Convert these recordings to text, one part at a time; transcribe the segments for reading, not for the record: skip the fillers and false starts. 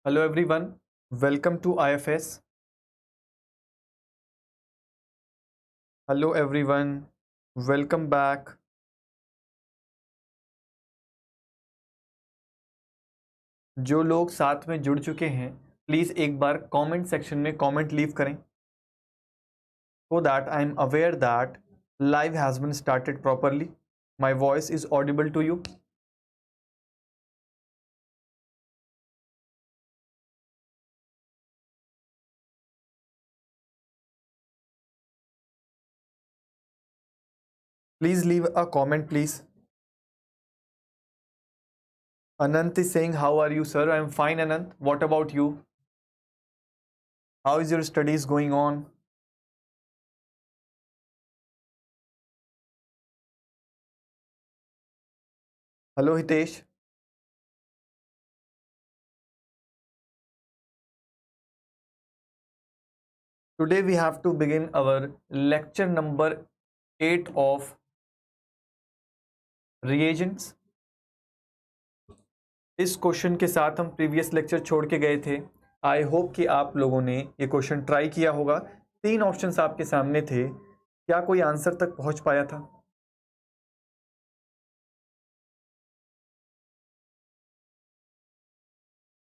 Hello everyone, welcome to IFS. Hello everyone, welcome back. जो लोग साथ में जुड़ चुके हैं प्लीज़ एक बार कमेंट सेक्शन में कमेंट लीव करें so that I am aware that live has been started properly. My voice is audible to you. Please leave a comment please. Anant is saying, how are you sir? I am fine Anant. What about you? How is your studies going on? Hello Hitesh. Today we have to begin our lecture number 8 of reagents. इस question के साथ हम previous lecture छोड़ के गए थे। आई hope कि आप लोगों ने ये क्वेश्चन ट्राई किया होगा। 3 ऑप्शंस आपके सामने थे, क्या कोई आंसर तक पहुंच पाया था?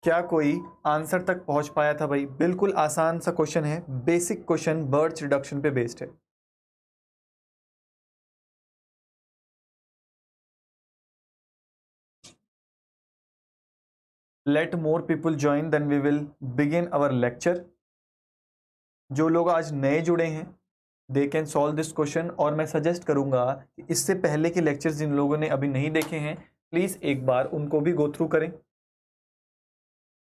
क्या कोई आंसर तक पहुंच पाया था भाई? बिल्कुल आसान सा क्वेश्चन है, बेसिक क्वेश्चन, बर्च रिडक्शन पे बेस्ड है। Let more people join then we will begin our lecture. जो लोग आज नए जुड़े हैं they can solve this question, और मैं सजेस्ट करूंगा कि इससे पहले के लेक्चर्स जिन लोगों ने अभी नहीं देखे हैं प्लीज एक बार उनको भी गो थ्रू करें।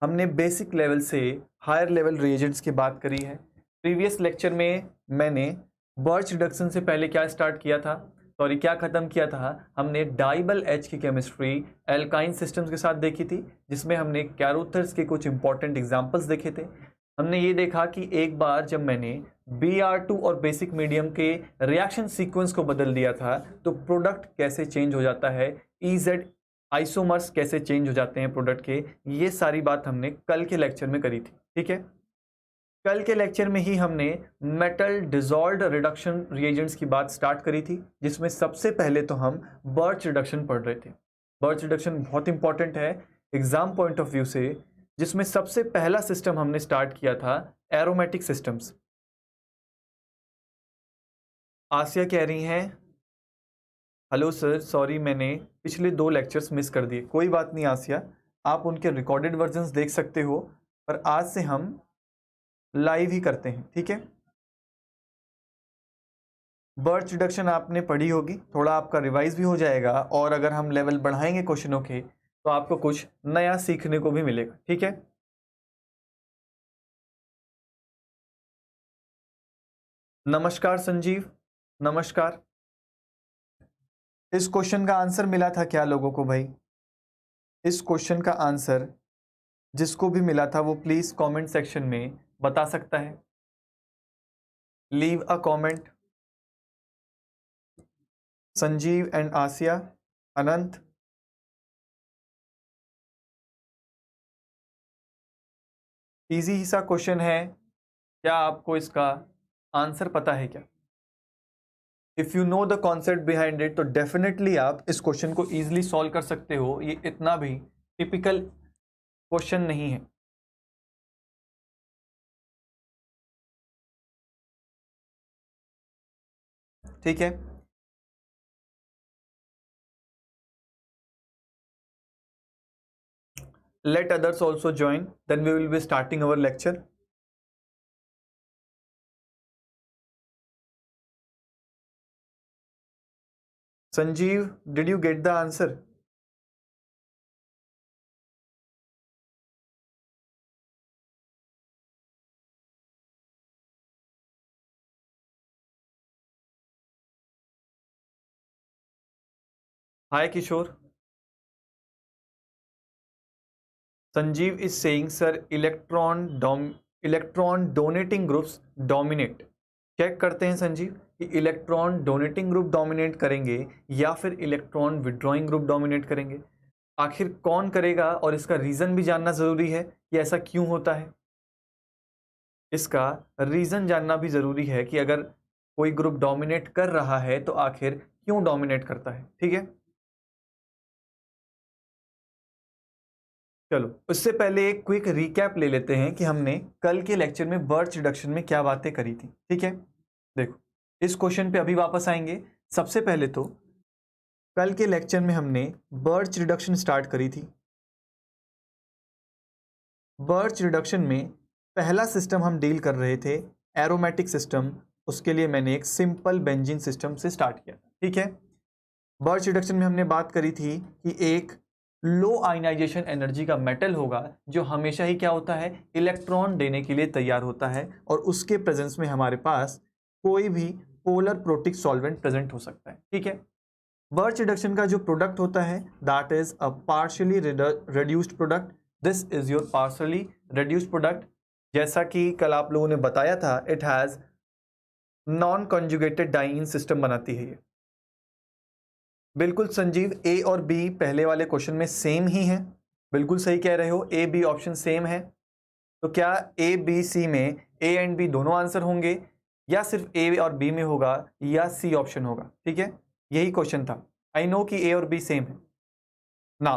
हमने बेसिक लेवल से हायर लेवल रिएजेंट्स की बात करी है। प्रीवियस लेक्चर में मैंने बर्च रिडक्शन से पहले क्या स्टार्ट किया था, सॉरी क्या ख़त्म किया था, हमने डाइबल एच की केमिस्ट्री एल्काइन सिस्टम्स के साथ देखी थी, जिसमें हमने कैरोथर्स के कुछ इंपॉर्टेंट एग्जांपल्स देखे थे। हमने ये देखा कि एक बार जब मैंने Br2 और बेसिक मीडियम के रिएक्शन सीक्वेंस को बदल दिया था तो प्रोडक्ट कैसे चेंज हो जाता है, EZ आइसोमर्स कैसे चेंज हो जाते हैं प्रोडक्ट के, ये सारी बात हमने कल के लेक्चर में करी थी। ठीक है, कल के लेक्चर में ही हमने मेटल डिसॉल्व्ड रिडक्शन रिएजेंट्स की बात स्टार्ट करी थी, जिसमें सबसे पहले तो हम बर्च रिडक्शन पढ़ रहे थे। बर्च रिडक्शन बहुत इंपॉर्टेंट है एग्जाम पॉइंट ऑफ व्यू से, जिसमें सबसे पहला सिस्टम हमने स्टार्ट किया था एरोमेटिक सिस्टम्स। आसिया कह रही हैं हेलो सर, सॉरी मैंने पिछले 2 लेक्चर्स मिस कर दिए। कोई बात नहीं आसिया, आप उनके रिकॉर्डेड वर्जन्स देख सकते हो, पर आज से हम लाइव ही करते हैं। ठीक है, बर्च रिडक्शन आपने पढ़ी होगी, थोड़ा आपका रिवाइज भी हो जाएगा, और अगर हम लेवल बढ़ाएंगे क्वेश्चनों के तो आपको कुछ नया सीखने को भी मिलेगा। ठीक है, नमस्कार संजीव, नमस्कार। इस क्वेश्चन का आंसर मिला था क्या लोगों को भाई? इस क्वेश्चन का आंसर जिसको भी मिला था वो प्लीज कमेंट सेक्शन में बता सकता है। Leave a comment. Sanjeev and Asiya, Anant, easy ही सा क्वेश्चन है, क्या आपको इसका आंसर पता है क्या? If you know the concept behind it तो डेफिनेटली आप इस क्वेश्चन को इजीली सॉल्व कर सकते हो। ये इतना भी टिपिकल क्वेश्चन नहीं है। ठीक है, let others also join, then we will be starting our lecture. Sanjeev, did you get the answer? Hi Kishore. Sanjeev is saying sir electron donating groups dominate. Check करते हैं संजीव कि इलेक्ट्रॉन डोनेटिंग ग्रुप डोमिनेट करेंगे या फिर electron withdrawing group dominate करेंगे। आखिर कौन करेगा और इसका रीज़न भी जानना ज़रूरी है कि ऐसा क्यों होता है। इसका रीज़न जानना भी ज़रूरी है कि अगर कोई ग्रुप डोमिनेट कर रहा है तो आखिर क्यों डोमिनेट करता है। ठीक है, चलो उससे पहले एक क्विक रिकैप ले लेते हैं कि हमने कल के लेक्चर में बर्च रिडक्शन में क्या बातें करी थी। ठीक है, देखो इस क्वेश्चन पे अभी वापस आएंगे। सबसे पहले तो कल के लेक्चर में हमने बर्च रिडक्शन स्टार्ट करी थी। बर्च रिडक्शन में पहला सिस्टम हम डील कर रहे थे एरोमेटिक सिस्टम। उसके लिए मैंने एक सिंपल बेंजीन सिस्टम से स्टार्ट किया। ठीक है, बर्च रिडक्शन में हमने बात करी थी कि एक लो आयनाइजेशन एनर्जी का मेटल होगा जो हमेशा ही क्या होता है, इलेक्ट्रॉन देने के लिए तैयार होता है, और उसके प्रेजेंस में हमारे पास कोई भी पोलर प्रोटिक सॉल्वेंट प्रेजेंट हो सकता है। ठीक है, बर्च रिडक्शन का जो प्रोडक्ट होता है that is a partially reduced product. This is your partially reduced product. जैसा कि कल आप लोगों ने बताया था, it has non conjugated diene system बनाती है ये। बिल्कुल संजीव, ए और बी पहले वाले क्वेश्चन में सेम ही है। बिल्कुल सही कह रहे हो, ए बी ऑप्शन सेम है। तो क्या ए बी सी में ए एंड बी दोनों आंसर होंगे, या सिर्फ ए और बी में होगा, या सी ऑप्शन होगा? ठीक है, यही क्वेश्चन था। आई नो कि ए और बी सेम है ना।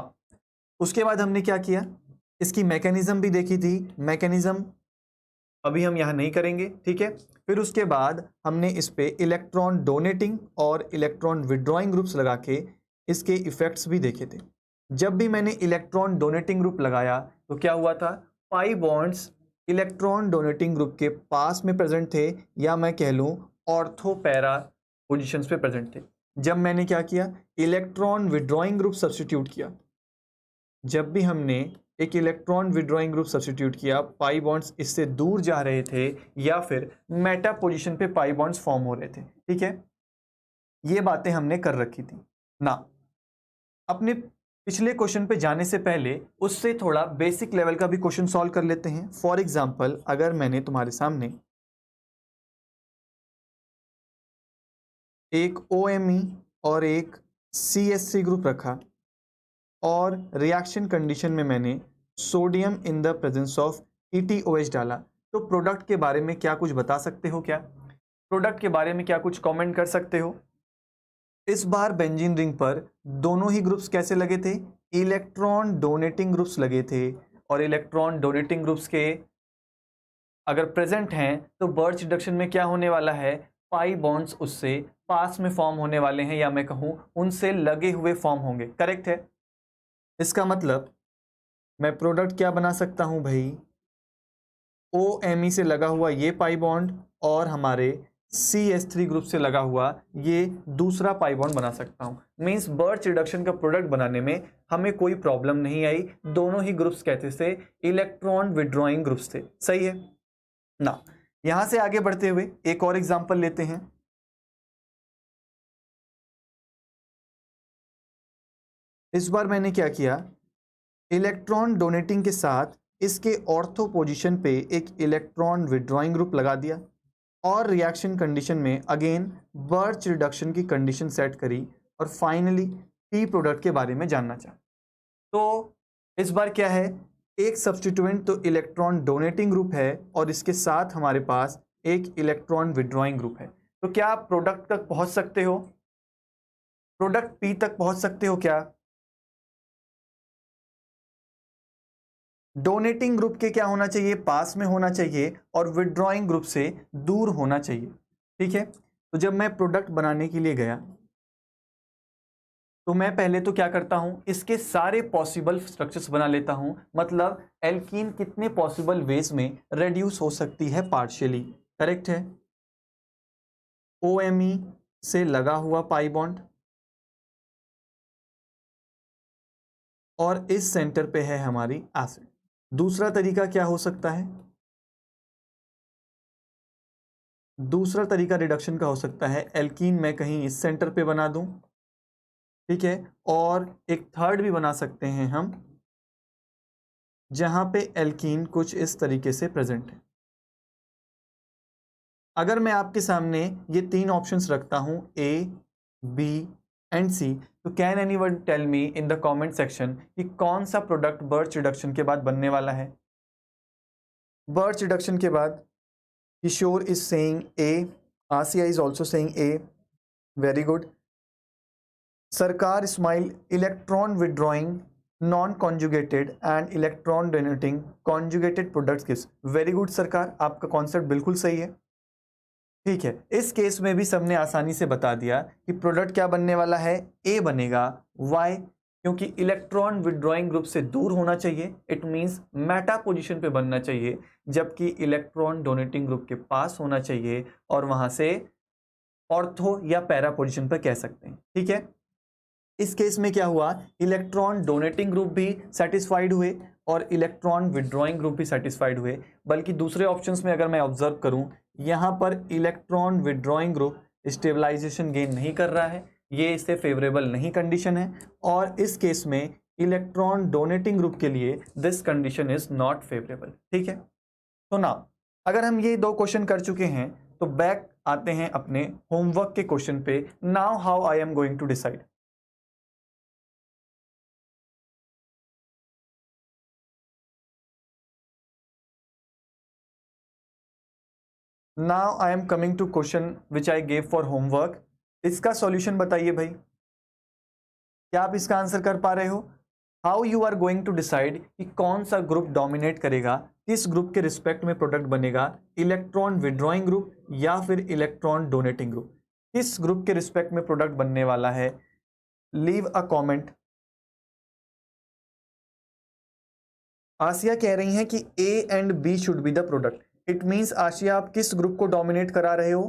उसके बाद हमने क्या किया, इसकी मैकेनिज्म भी देखी थी। मैकेनिज्म अभी हम यहां नहीं करेंगे। ठीक है, फिर उसके बाद हमने इस पे इलेक्ट्रॉन डोनेटिंग और इलेक्ट्रॉन विड्रॉइंग ग्रुप्स लगा के इसके इफेक्ट्स भी देखे थे। जब भी मैंने इलेक्ट्रॉन डोनेटिंग ग्रुप लगाया तो क्या हुआ था, pi bonds electron donating group के पास में प्रेजेंट थे, या मैं कह लूं ऑर्थो पैरा पोजिशंस पे प्रेजेंट थे। जब मैंने क्या किया, इलेक्ट्रॉन विड्रॉइंग ग्रुप सब्स्टिट्यूट किया, जब भी हमने एक इलेक्ट्रॉन विड्रॉइंग ग्रुप सब्स्टिट्यूट किया, पाई बॉन्ड्स इससे दूर जा रहे थे या फिर मेटा पोजीशन पे पाई बॉन्ड्स फॉर्म हो रहे थे। ठीक है, ये बातें हमने कर रखी थी ना। अपने पिछले क्वेश्चन पे जाने से पहले उससे थोड़ा बेसिक लेवल का भी क्वेश्चन सॉल्व कर लेते हैं। फॉर एग्जांपल, अगर मैंने तुम्हारे सामने एक OMe और एक CH3 ग्रुप रखा और रिएक्शन कंडीशन में मैंने sodium in the presence of ETOH डाला, तो प्रोडक्ट के बारे में क्या कुछ बता सकते हो? क्या प्रोडक्ट के बारे में क्या कुछ कमेंट कर सकते हो? इस बार बेंजीन रिंग पर दोनों ही ग्रुप्स कैसे लगे थे, इलेक्ट्रॉन डोनेटिंग ग्रुप्स लगे थे, और इलेक्ट्रॉन डोनेटिंग ग्रुप्स के अगर प्रेजेंट हैं तो बर्च रिडक्शन में क्या होने वाला है, पाई बॉन्ड्स उससे पास में फॉर्म होने वाले हैं, या मैं कहूं उनसे लगे हुए फॉर्म होंगे। करेक्ट है। इसका मतलब मैं प्रोडक्ट क्या बना सकता हूं भाई, OMe से लगा हुआ ये पाई बॉन्ड और हमारे CH3 ग्रुप से लगा हुआ ये दूसरा पाई बॉन्ड बना सकता हूं। मींस बर्च रिडक्शन का प्रोडक्ट बनाने में हमें कोई प्रॉब्लम नहीं आई। दोनों ही ग्रुप्स कहते थे इलेक्ट्रॉन विड्रॉइंग ग्रुप्स थे। सही है ना। यहां से आगे बढ़ते हुए एक और एग्जांपल लेते हैं। इस बार मैंने क्या किया, इलेक्ट्रॉन डोनेटिंग के साथ इसके ऑर्थो पोजीशन पे एक इलेक्ट्रॉन विड्रॉइंग ग्रुप लगा दिया, और रिएक्शन कंडीशन में अगेन बर्च रिडक्शन की कंडीशन सेट करी, और फाइनली टी प्रोडक्ट के बारे में जानना चाहा। तो इस बार क्या है, एक सब्स्टिट्यूएंट तो इलेक्ट्रॉन डोनेटिंग ग्रुप है और इसके साथ हमारे पास एक इलेक्ट्रॉन विड्रॉइंग ग्रुप है। तो क्या आप प्रोडक्ट तक पहुंच सकते हो, प्रोडक्ट पी तक पहुंच सकते हो? क्या डोनेटिंग ग्रुप के क्या होना चाहिए, पास में होना चाहिए, और विड्रॉइंग ग्रुप से दूर होना चाहिए। ठीक है, तो जब मैं प्रोडक्ट बनाने के लिए गया तो मैं पहले तो क्या करता हूं, इसके सारे पॉसिबल स्ट्रक्चर्स बना लेता हूं। मतलब एल्कीन कितने पॉसिबल वेज में रेड्यूस हो सकती है पार्शियली। करेक्ट है, OMe से लगा हुआ पाई बॉन्ड, और इस सेंटर पे है हमारी एसिड। दूसरा तरीका क्या हो सकता है, दूसरा तरीका रिडक्शन का हो सकता है एल्कीन मैं कहीं इस सेंटर पे बना दूं। ठीक है, और एक थर्ड भी बना सकते हैं हम जहां पे एल्कीन कुछ इस तरीके से प्रेजेंट है। अगर मैं आपके सामने ये तीन ऑप्शंस रखता हूं A, B एंड C, तो can anyone tell me in the comment section कि कौन सा प्रोडक्ट बर्च रिडक्शन के बाद बनने वाला है। बर्च रिडक्शन के बाद Kishore is saying A, Asiya is also saying A, very good. Sarkar smile electron withdrawing non conjugated and electron donating conjugated products किस, वेरी गुड सरकार, आपका कॉन्सेप्ट बिल्कुल सही है। ठीक है, इस केस में भी सबने आसानी से बता दिया कि प्रोडक्ट क्या बनने वाला है, ए बनेगा। वाई? क्योंकि इलेक्ट्रॉन विड्रॉइंग ग्रुप से दूर होना चाहिए, इट मींस मेटा पोजीशन पे बनना चाहिए, जबकि इलेक्ट्रॉन डोनेटिंग ग्रुप के पास होना चाहिए और वहां से ऑर्थो या पैरा पोजीशन पर कह सकते हैं। ठीक है, इस केस में क्या हुआ, इलेक्ट्रॉन डोनेटिंग ग्रुप भी सेटिस्फाइड हुए और इलेक्ट्रॉन विड्रॉइंग ग्रुप भी सेटिस्फाइड हुए। बल्कि दूसरे ऑप्शंस में अगर मैं ऑब्जर्व करूं, यहां पर electron withdrawing group stabilisation gain नहीं कर रहा है, ये इससे फेवरेबल नहीं कंडीशन है। और इस केस में इलेक्ट्रॉन डोनेटिंग ग्रुप के लिए this condition is not favourable. ठीक है, तो नाउ अगर हम ये दो क्वेश्चन कर चुके हैं तो बैक आते हैं अपने होमवर्क के क्वेश्चन पे। Now how I am going to decide. Now I am coming to question which I gave for homework. इसका सॉल्यूशन बताइए भाई, क्या आप इसका आंसर कर पा रहे हो? How you are going to decide कि कौन सा ग्रुप डोमिनेट करेगा, किस ग्रुप के रिस्पेक्ट में प्रोडक्ट बनेगा, इलेक्ट्रॉन विड्रॉइंग ग्रुप या फिर इलेक्ट्रॉन डोनेटिंग ग्रुप, किस ग्रुप के रिस्पेक्ट में प्रोडक्ट बनने वाला है? Leave a comment. आसिया कह रही हैं कि A and B should be the product. It means Asiya, आप किस ग्रुप को डोमिनेट करा रहे हो?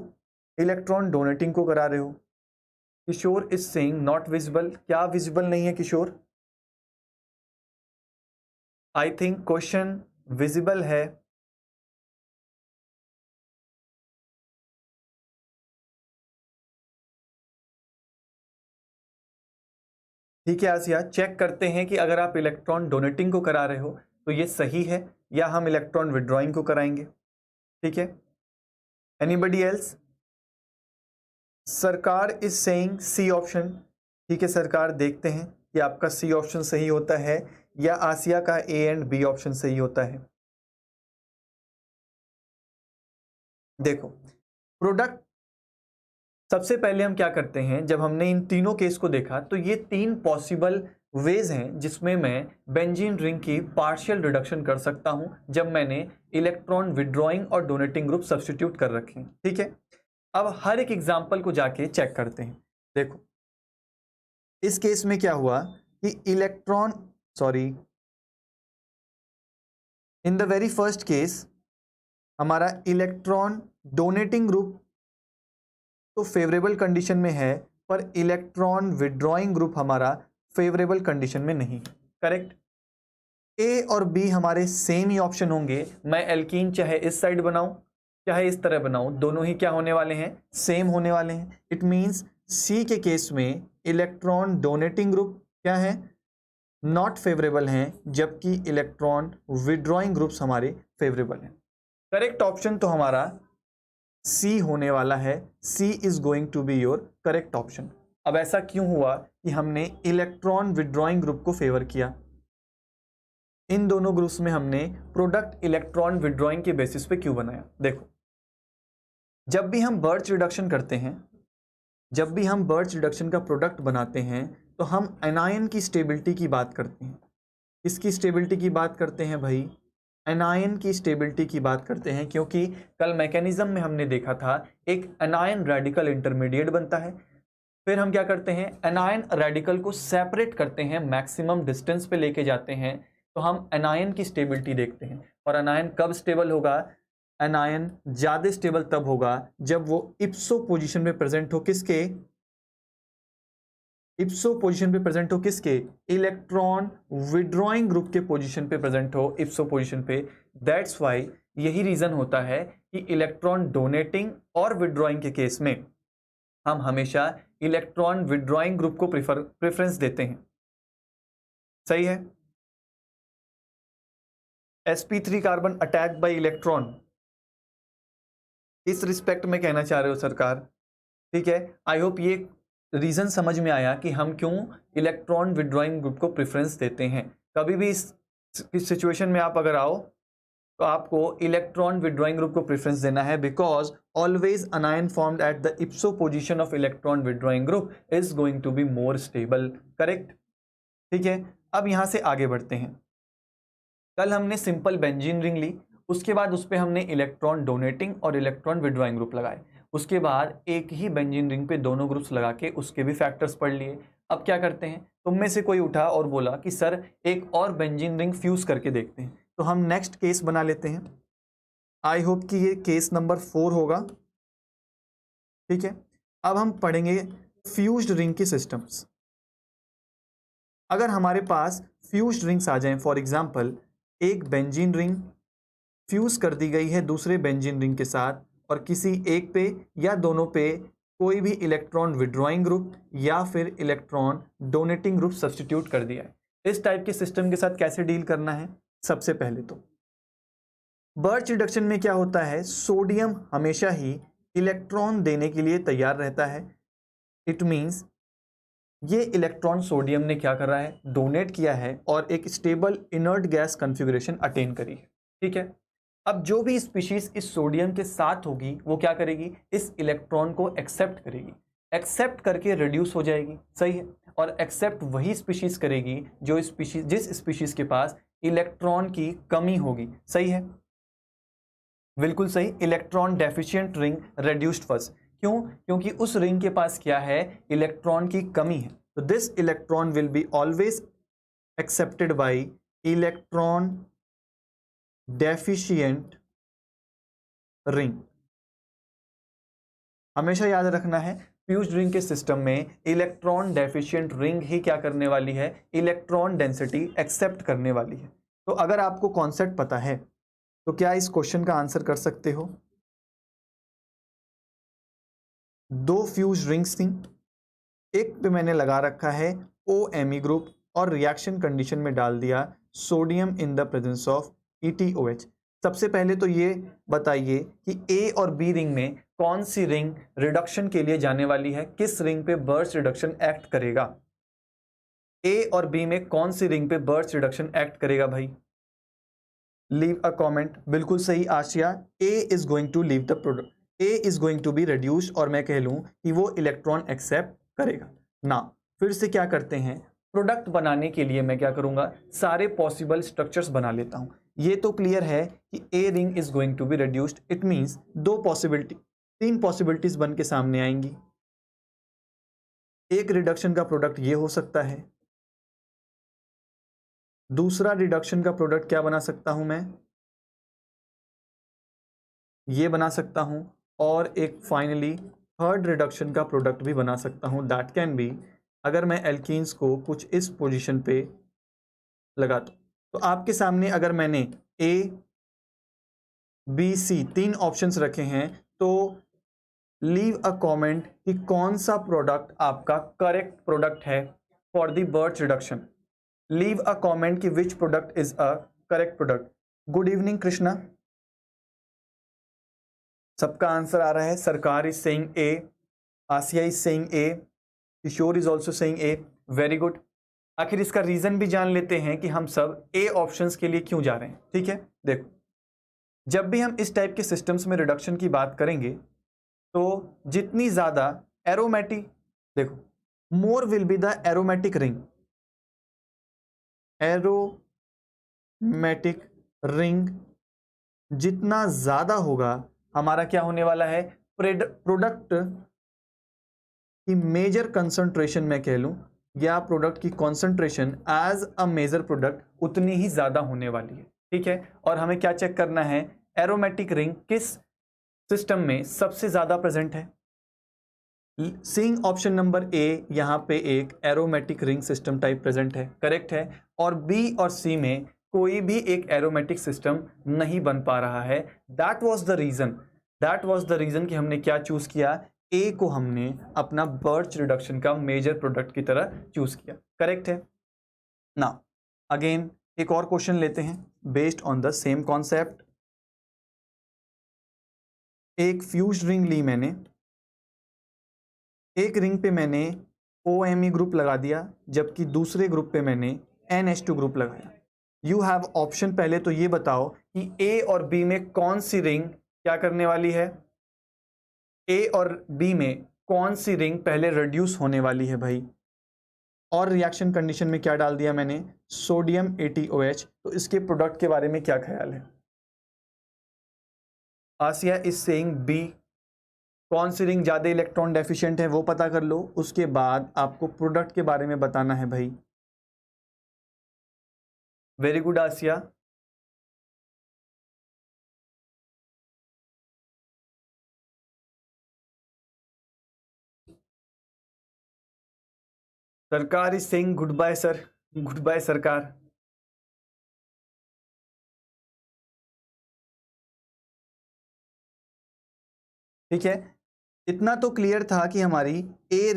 इलेक्ट्रॉन डोनेटिंग को करा रहे हो। किशोर इज सेइंग नॉट विजिबल, क्या विजिबल नहीं है किशोर? आई थिंक क्वेश्चन विजिबल है। ठीक है आसिया, चेक करते हैं कि अगर आप इलेक्ट्रॉन डोनेटिंग को करा रहे हो तो ये सही है या हम इलेक्ट्रॉन विड्रॉइंग को कराएंगे। ठीक है, एनीबडी एल्स? सरकार इज सेइंग सी ऑप्शन। ठीक है सरकार, देखते हैं कि आपका सी ऑप्शन सही होता है या आसिया का ए एंड बी ऑप्शन सही होता है। देखो, प्रोडक्ट सबसे पहले हम क्या करते हैं, जब हमने इन तीनों केस को देखा तो ये तीन पॉसिबल वेज हैं जिसमें मैं बेंजीन रिंग की पार्शियल रिडक्शन कर सकता हूं जब मैंने इलेक्ट्रॉन विड्रॉइंग और डोनेटिंग ग्रुप सब्स्टिट्यूट कर रखे हैं। ठीक है, अब हर एक एग्जांपल को जाके चेक करते हैं। देखो, इस केस में क्या हुआ कि electron, sorry, in the very first case हमारा इलेक्ट्रॉन डोनेटिंग ग्रुप तो फेवरेबल कंडीशन में है, पर इलेक्ट्रॉन विड्रॉइंग ग्रुप हमारा फेवरेबल कंडीशन में नहीं है। करेक्ट? ए और बी हमारे सेम ही ऑप्शन होंगे। मैं एल्कीन चाहे इस साइड बनाऊं चाहे इस तरह बनाऊं, दोनों ही क्या होने वाले हैं, सेम होने वाले हैं। इट मींस सी के केस में इलेक्ट्रॉन डोनेटिंग ग्रुप क्या है, नॉट फेवरेबल हैं, जबकि इलेक्ट्रॉन विड्रॉइंग ग्रुप्स हमारे फेवरेबल हैं। करेक्ट ऑप्शन तो हमारा सी होने वाला है। C is going to be your correct option. अब ऐसा क्यों हुआ कि हमने इलेक्ट्रॉन विड्रॉइंग ग्रुप को फेवर किया? इन दोनों ग्रुप्स में हमने प्रोडक्ट इलेक्ट्रॉन विड्रॉइंग के बेसिस पे क्यों बनाया? देखो, जब भी हम बर्च रिडक्शन करते हैं, जब भी हम बर्च रिडक्शन का प्रोडक्ट बनाते हैं तो हम एनायन की स्टेबिलिटी की बात करते हैं। किसकी स्टेबिलिटी की बात करते हैं भाई? एनायन की स्टेबिलिटी की बात करते हैं, क्योंकि कल मैकेनिज्म में हमने देखा था एक एनायन रेडिकल इंटरमीडिएट बनता है, फिर हम क्या करते हैं, एनायन रेडिकल को सेपरेट करते हैं, मैक्सिमम डिस्टेंस पे लेके जाते हैं, तो हम एनायन की स्टेबिलिटी देखते हैं। और एनायन कब स्टेबल होगा? एनायन ज्यादा स्टेबल तब होगा जब वो इप्सो पोजीशन में प्रेजेंट हो। किसके? इप्सो पोजीशन पे प्रेजेंट हो। किसके? इलेक्ट्रॉन विड्रॉइंग ग्रुप के पोजीशन पे प्रेजेंट हो, इप्सो पोजीशन पे। दैट्स वाई, यही रीजन होता है कि इलेक्ट्रॉन डोनेटिंग और विड्रॉइंग के केस में हम हमेशा इलेक्ट्रॉन विड्रॉइंग ग्रुप को प्रेफरेंस देते हैं। सही है? sp3 carbon attack by electron, इस रिस्पेक्ट में कहना चाह रहे हो सरकार? ठीक है, आई होप ये रीज़न समझ में आया कि हम क्यों इलेक्ट्रॉन विड्रॉइंग ग्रुप को प्रेफरेंस देते हैं। कभी भी इस सिचुएशन में आप अगर आओ तो आपको इलेक्ट्रॉन विड्रॉइंग ग्रुप को प्रेफरेंस देना है, because always anion formed at the ipso position of electron withdrawing group is going to be more stable. Correct, ठीक है। अब यहां से आगे बढ़ते हैं। कल हमने सिंपल बेंजीन रिंग ली, उसके बाद उस पर हमने इलेक्ट्रॉन डोनेटिंग और इलेक्ट्रॉन विड्रॉइंग ग्रुप लगाए। उसके बाद एक ही बेंजीन रिंग पे दोनों ग्रुप्स लगा के उसके भी फैक्टर्स पढ़ लिए। अब क्या करते हैं, तुम में से कोई उठा और बोला कि सर एक और बेंजीन रिंग फ्यूज करके देखते हैं, तो हम नेक्स्ट केस बना लेते हैं। आई होप कि ये केस नंबर 4 होगा, ठीक है। अब हम पढ़ेंगे फ्यूज्ड रिंग की सिस्टम्स। अगर हमारे पास फ्यूज्ड रिंग्स आ जाएं, फॉर एग्जांपल एक बेंजीन रिंग फ्यूज कर दी गई है दूसरे बेंजीन रिंग के साथ, और किसी एक पे या दोनों पे कोई भी इलेक्ट्रॉन विड्रॉइंग ग्रुप या फिर इलेक्ट्रॉन डोनेटिंग ग्रुप सब्स्टिट्यूट कर दिया है। इस टाइप के सिस्टम के साथ कैसे डील करना है? सबसे पहले तो बर्च रिडक्शन में क्या होता है, सोडियम हमेशा ही इलेक्ट्रॉन देने के लिए तैयार रहता है। इट मींस ये इलेक्ट्रॉन सोडियम ने क्या कर रहा है, डोनेट किया है और एक stable inert gas configuration attain करी है, ठीक है। अब जो भी स्पीशीज इस सोडियम के साथ होगी वो क्या करेगी, इस इलेक्ट्रॉन को एक्सेप्ट करेगी, एक्सेप्ट करके रिड्यूस हो जाएगी, सही है। और एक्सेप्ट वही स्पीशीज करेगी जो स्पीशीज जिस स्पीशीज के पास इलेक्ट्रॉन की कमी होगी, सही है, बिल्कुल सही। Electron deficient ring reduced first, क्यों? क्योंकि उस रिंग के पास क्या है, इलेक्ट्रॉन की कमी है। तो this electron will be always accepted by electron deficient ring. हमेशा याद रखना है, फ्यूज्ड रिंग के सिस्टम में इलेक्ट्रॉन डेफिशिएंट रिंग ही क्या करने वाली है, इलेक्ट्रॉन डेंसिटी एक्सेप्ट करने वाली है। तो अगर आपको कॉन्सेप्ट पता है तो क्या इस क्वेश्चन का आंसर कर सकते हो? दो फ्यूज रिंग्स थी, एक पे मैंने लगा रखा है OMe ग्रुप और रिएक्शन कंडीशन में डाल दिया sodium in the presence of ETOH। सबसे पहले तो ये बताइए कि A और B रिंग में कौन सी रिंग रिडक्शन के लिए जाने वाली है, किस रिंग पे बर्च रिडक्शन एक्ट करेगा? A और B में कौन सी रिंग पे बर्च रिडक्शन एक्ट करेगा भाई? Leave a comment. बिल्कुल सही Asiya, A is going to leave the product, A is going to be reduced, और मैं कह लूं कि वो इलेक्ट्रॉन एक्सेप्ट करेगा ना। फिर से क्या करते हैं, प्रोडक्ट बनाने के लिए मैं क्या करूंगा, सारे पॉसिबल स्ट्रक्चर्स बना लेता हूं। ये तो क्लियर है कि A ring is going to be reduced, it means तीन पॉसिबिलिटीज बन के सामने आएंगी। एक रिडक्शन का प्रोडक्ट ये हो सकता है, दूसरा रिडक्शन का प्रोडक्ट क्या बना सकता हूं मैं, ये बना सकता हूं, और एक फाइनली थर्ड रिडक्शन का प्रोडक्ट भी बना सकता हूं। दैट कैन बी, अगर मैं एल्कीन्स को कुछ इस पोजीशन पे लगा दूं, तो आपके सामने अगर मैंने A B C तीन ऑप्शंस रखे हैं, तो लीव अ कमेंट कि कौन सा प्रोडक्ट आपका करेक्ट प्रोडक्ट है for the birch reduction. Leave a comment कि which product is a correct product. Good evening Krishna, सबका आंसर आ रहा है। Sarkar is saying A, Asiya is saying A, Kishore is also saying A, very good. आखिर इसका reason भी जान लेते हैं कि हम सब A ऑप्शंस के लिए क्यों जा रहे हैं, ठीक है। देखो, जब भी हम इस टाइप के सिस्टम्स में रिडक्शन की बात करेंगे तो जितनी ज्यादा एरोमेटिक, देखो, more will be the aromatic ring, aromatic ring जितना ज्यादा होगा, हमारा क्या होने वाला है, प्रोडक्ट की मेजर कंसंट्रेशन मैं कह लूं, या प्रोडक्ट की concentration as a major product उतनी ही ज्यादा होने वाली है, ठीक है। और हमें क्या चेक करना है, एरोमेटिक रिंग किस सिस्टम में सबसे ज्यादा प्रेजेंट है। सीइंग ऑप्शन नंबर A, यहां पे एक aromatic ring system type present है, करेक्ट है। और B और C में कोई भी एक एरोमेटिक सिस्टम नहीं बन पा रहा है। दैट वाज द रीजन कि हमने क्या चूज किया, A को हमने अपना बर्च रिडक्शन का मेजर प्रोडक्ट की तरह चूज किया, करेक्ट है ना। अगेन एक और क्वेश्चन लेते हैं based on the same concept. एक फ्यूज्ड रिंग ली मैंने, एक रिंग पे मैंने OMe ग्रुप लगा दिया, जबकि दूसरे ग्रुप पे मैंने NH2 ग्रुप लगाया। You have option. पहले तो ये बताओ कि A और B में कौन सी रिंग क्या करने वाली है, A और B में कौन सी रिंग पहले रिड्यूस होने वाली है भाई। और रिएक्शन कंडीशन में क्या डाल दिया मैंने, सोडियम ATOH। तो इसके प्रोडक्ट के बारे में क्या ख्याल है। Asiya is saying B. कौन सी रिंग ज़्यादा इलेक्ट्रॉन डेफिशिएंट है वो पता कर लो, उसके बाद आपको प्रोडक्ट के बारे में बताना है भाई। Very good Asiya. Sarkar is saying goodbye sir, goodbye Sarkar. ठीक है, इतना तो क्लियर था कि हमारी B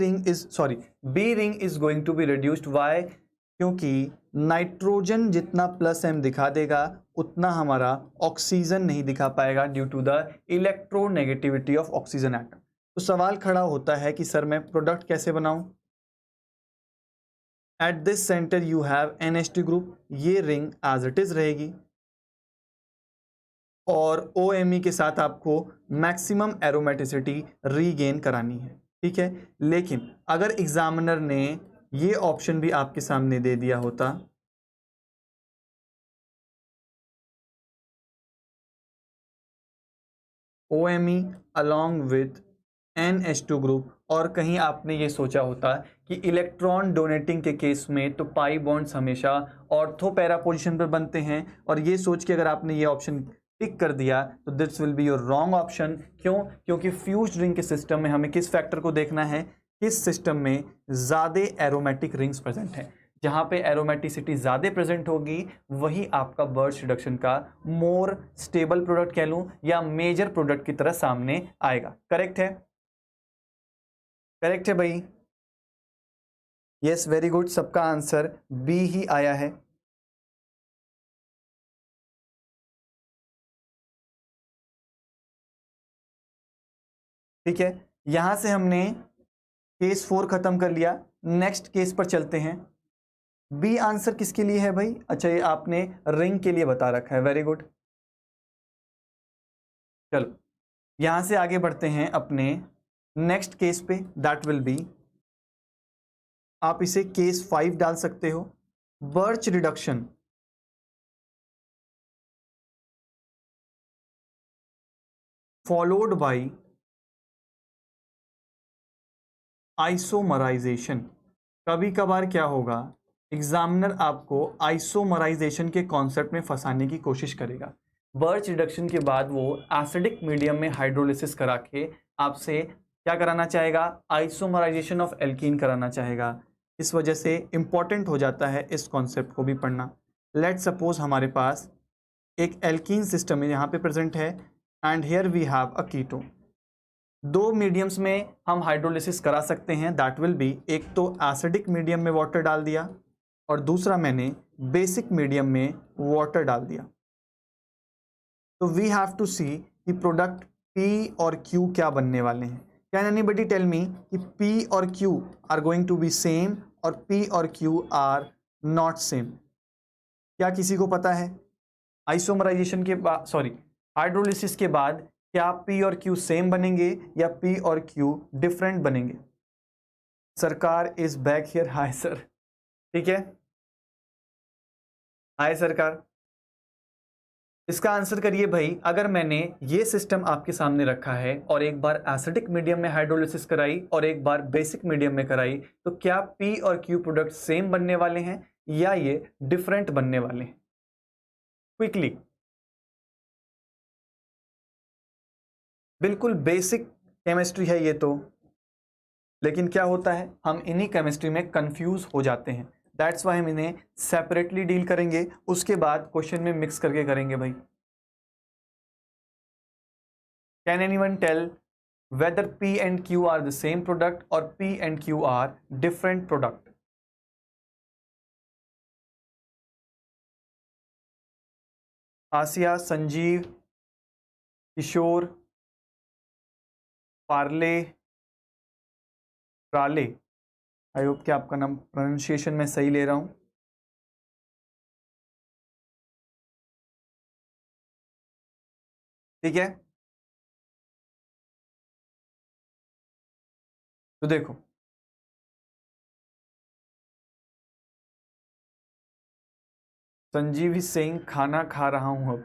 ring is going to be reduced. Why, क्योंकि नाइट्रोजन जितना प्लस m दिखा देगा उतना हमारा ऑक्सीजन नहीं दिखा पाएगा due to the electronegativity of oxygen atom. तो सवाल खड़ा होता है कि सर मैं प्रोडक्ट कैसे बनाऊं। Eight this centre you have NH2 group, ये रिंग एज इट इज रहेगी और OMe के साथ आपको मैक्सिमम एरोमेटिसिटी रीगेन करानी है। ठीक है, लेकिन अगर एग्जामिनर ने ये ऑप्शन भी आपके सामने दे दिया होता, OMe along with NH2 group, और कहीं आपने ये सोचा होता कि इलेक्ट्रॉन डोनेटिंग के केस में तो पाई बॉन्ड्स हमेशा ऑर्थो पैरा पोजिशन पर बनते हैं, और ये सोच के अगर आपने ये ऑप्शन टिक कर दिया तो this will be your wrong option. क्यों, क्योंकि फ्यूज्ड रिंग के सिस्टम में हमें किस फैक्टर को देखना है, किस सिस्टम में ज़्यादा एरोमेटिक रिंग्स प्रेजेंट हैं। जहाँ पे एरोमेटिसिटी ज़्यादा प्रेजेंट होगी वही आपका बर्च रिडक्शन का मोर स्टेबल प्रोडक्ट कह लूँ या मेजर प्रोडक्ट की तरह सामने आएगा। करेक्ट है, करेक्ट है भाई। यस, वेरी गुड, सबका आंसर बी ही आया है। ठीक है, यहां से हमने केस 4 खत्म कर लिया। नेक्स्ट केस पर चलते हैं। बी आंसर किसके लिए है भाई, अच्छा ये आपने रिंग के लिए बता रखा है, वेरी गुड। चलो यहां से आगे बढ़ते हैं अपने नेक्स्ट केस पे, दैट विल बी, आप इसे केस 5 डाल सकते हो। Birch reduction followed by isomerisation. कभी कभार क्या होगा, एग्जामिनर आपको आइसोमराइजेशन के कॉन्सेप्ट में फंसाने की कोशिश करेगा। बर्च रिडक्शन के बाद वो एसिडिक मीडियम में हाइड्रोलिसिस करा के आपसे क्या कराना चाहेगा, आइसोमराइजेशन ऑफ एल्कीन कराना चाहेगा। इस वजह से इंपॉर्टेंट हो जाता है इस कॉन्सेप्ट को भी पढ़ना। लेट सपोज हमारे पास एक एल्कीन सिस्टम यहाँ पे प्रेजेंट है and here we have a ketone. दो मीडियम्स में हम हाइड्रोलिसिस करा सकते हैं, दैट विल बी, एक तो एसिडिक मीडियम में वाटर डाल दिया और दूसरा मैंने बेसिक मीडियम में वाटर डाल दिया। तो वी हैव टू सी कि प्रोडक्ट P और Q क्या बनने वाले हैं। कैन एनीबडी टेल मी कि P और Q are going to be same और P और Q आर नॉट सेम। क्या किसी को पता है आइसोमराइजेशन के बाद, सॉरी, हाइड्रोलिसिस के बाद क्या P और Q सेम बनेंगे या P और Q डिफरेंट बनेंगे। सरकार is back here, hi sir. ठीक है, हाय सरकार। इसका आंसर करिए भाई। अगर मैंने ये सिस्टम आपके सामने रखा है और एक बार एसिडिक मीडियम में हाइड्रोलिसिस कराई और एक बार बेसिक मीडियम में कराई, तो क्या P और Q प्रोडक्ट सेम बनने वाले हैं या ये डिफरेंट बनने वाले हैं। क्विकली, बिल्कुल बेसिक केमिस्ट्री है ये तो, लेकिन क्या होता है हम इन्हीं केमिस्ट्री में कंफ्यूज हो जाते हैं। दैट्स वाई हम इन्हें सेपरेटली डील करेंगे, उसके बाद क्वेश्चन में मिक्स करके करेंगे भाई। Can anyone tell whether P and Q are the same product or P and Q are different product? Asiya, Sanjeev, Kishore, पार्ले, प्राले, आई होप कि आपका नाम प्रोनाउंसिएशन में सही ले रहा हूं। ठीक है, तो देखो संजीव सिंह खाना खा रहा हूं अब।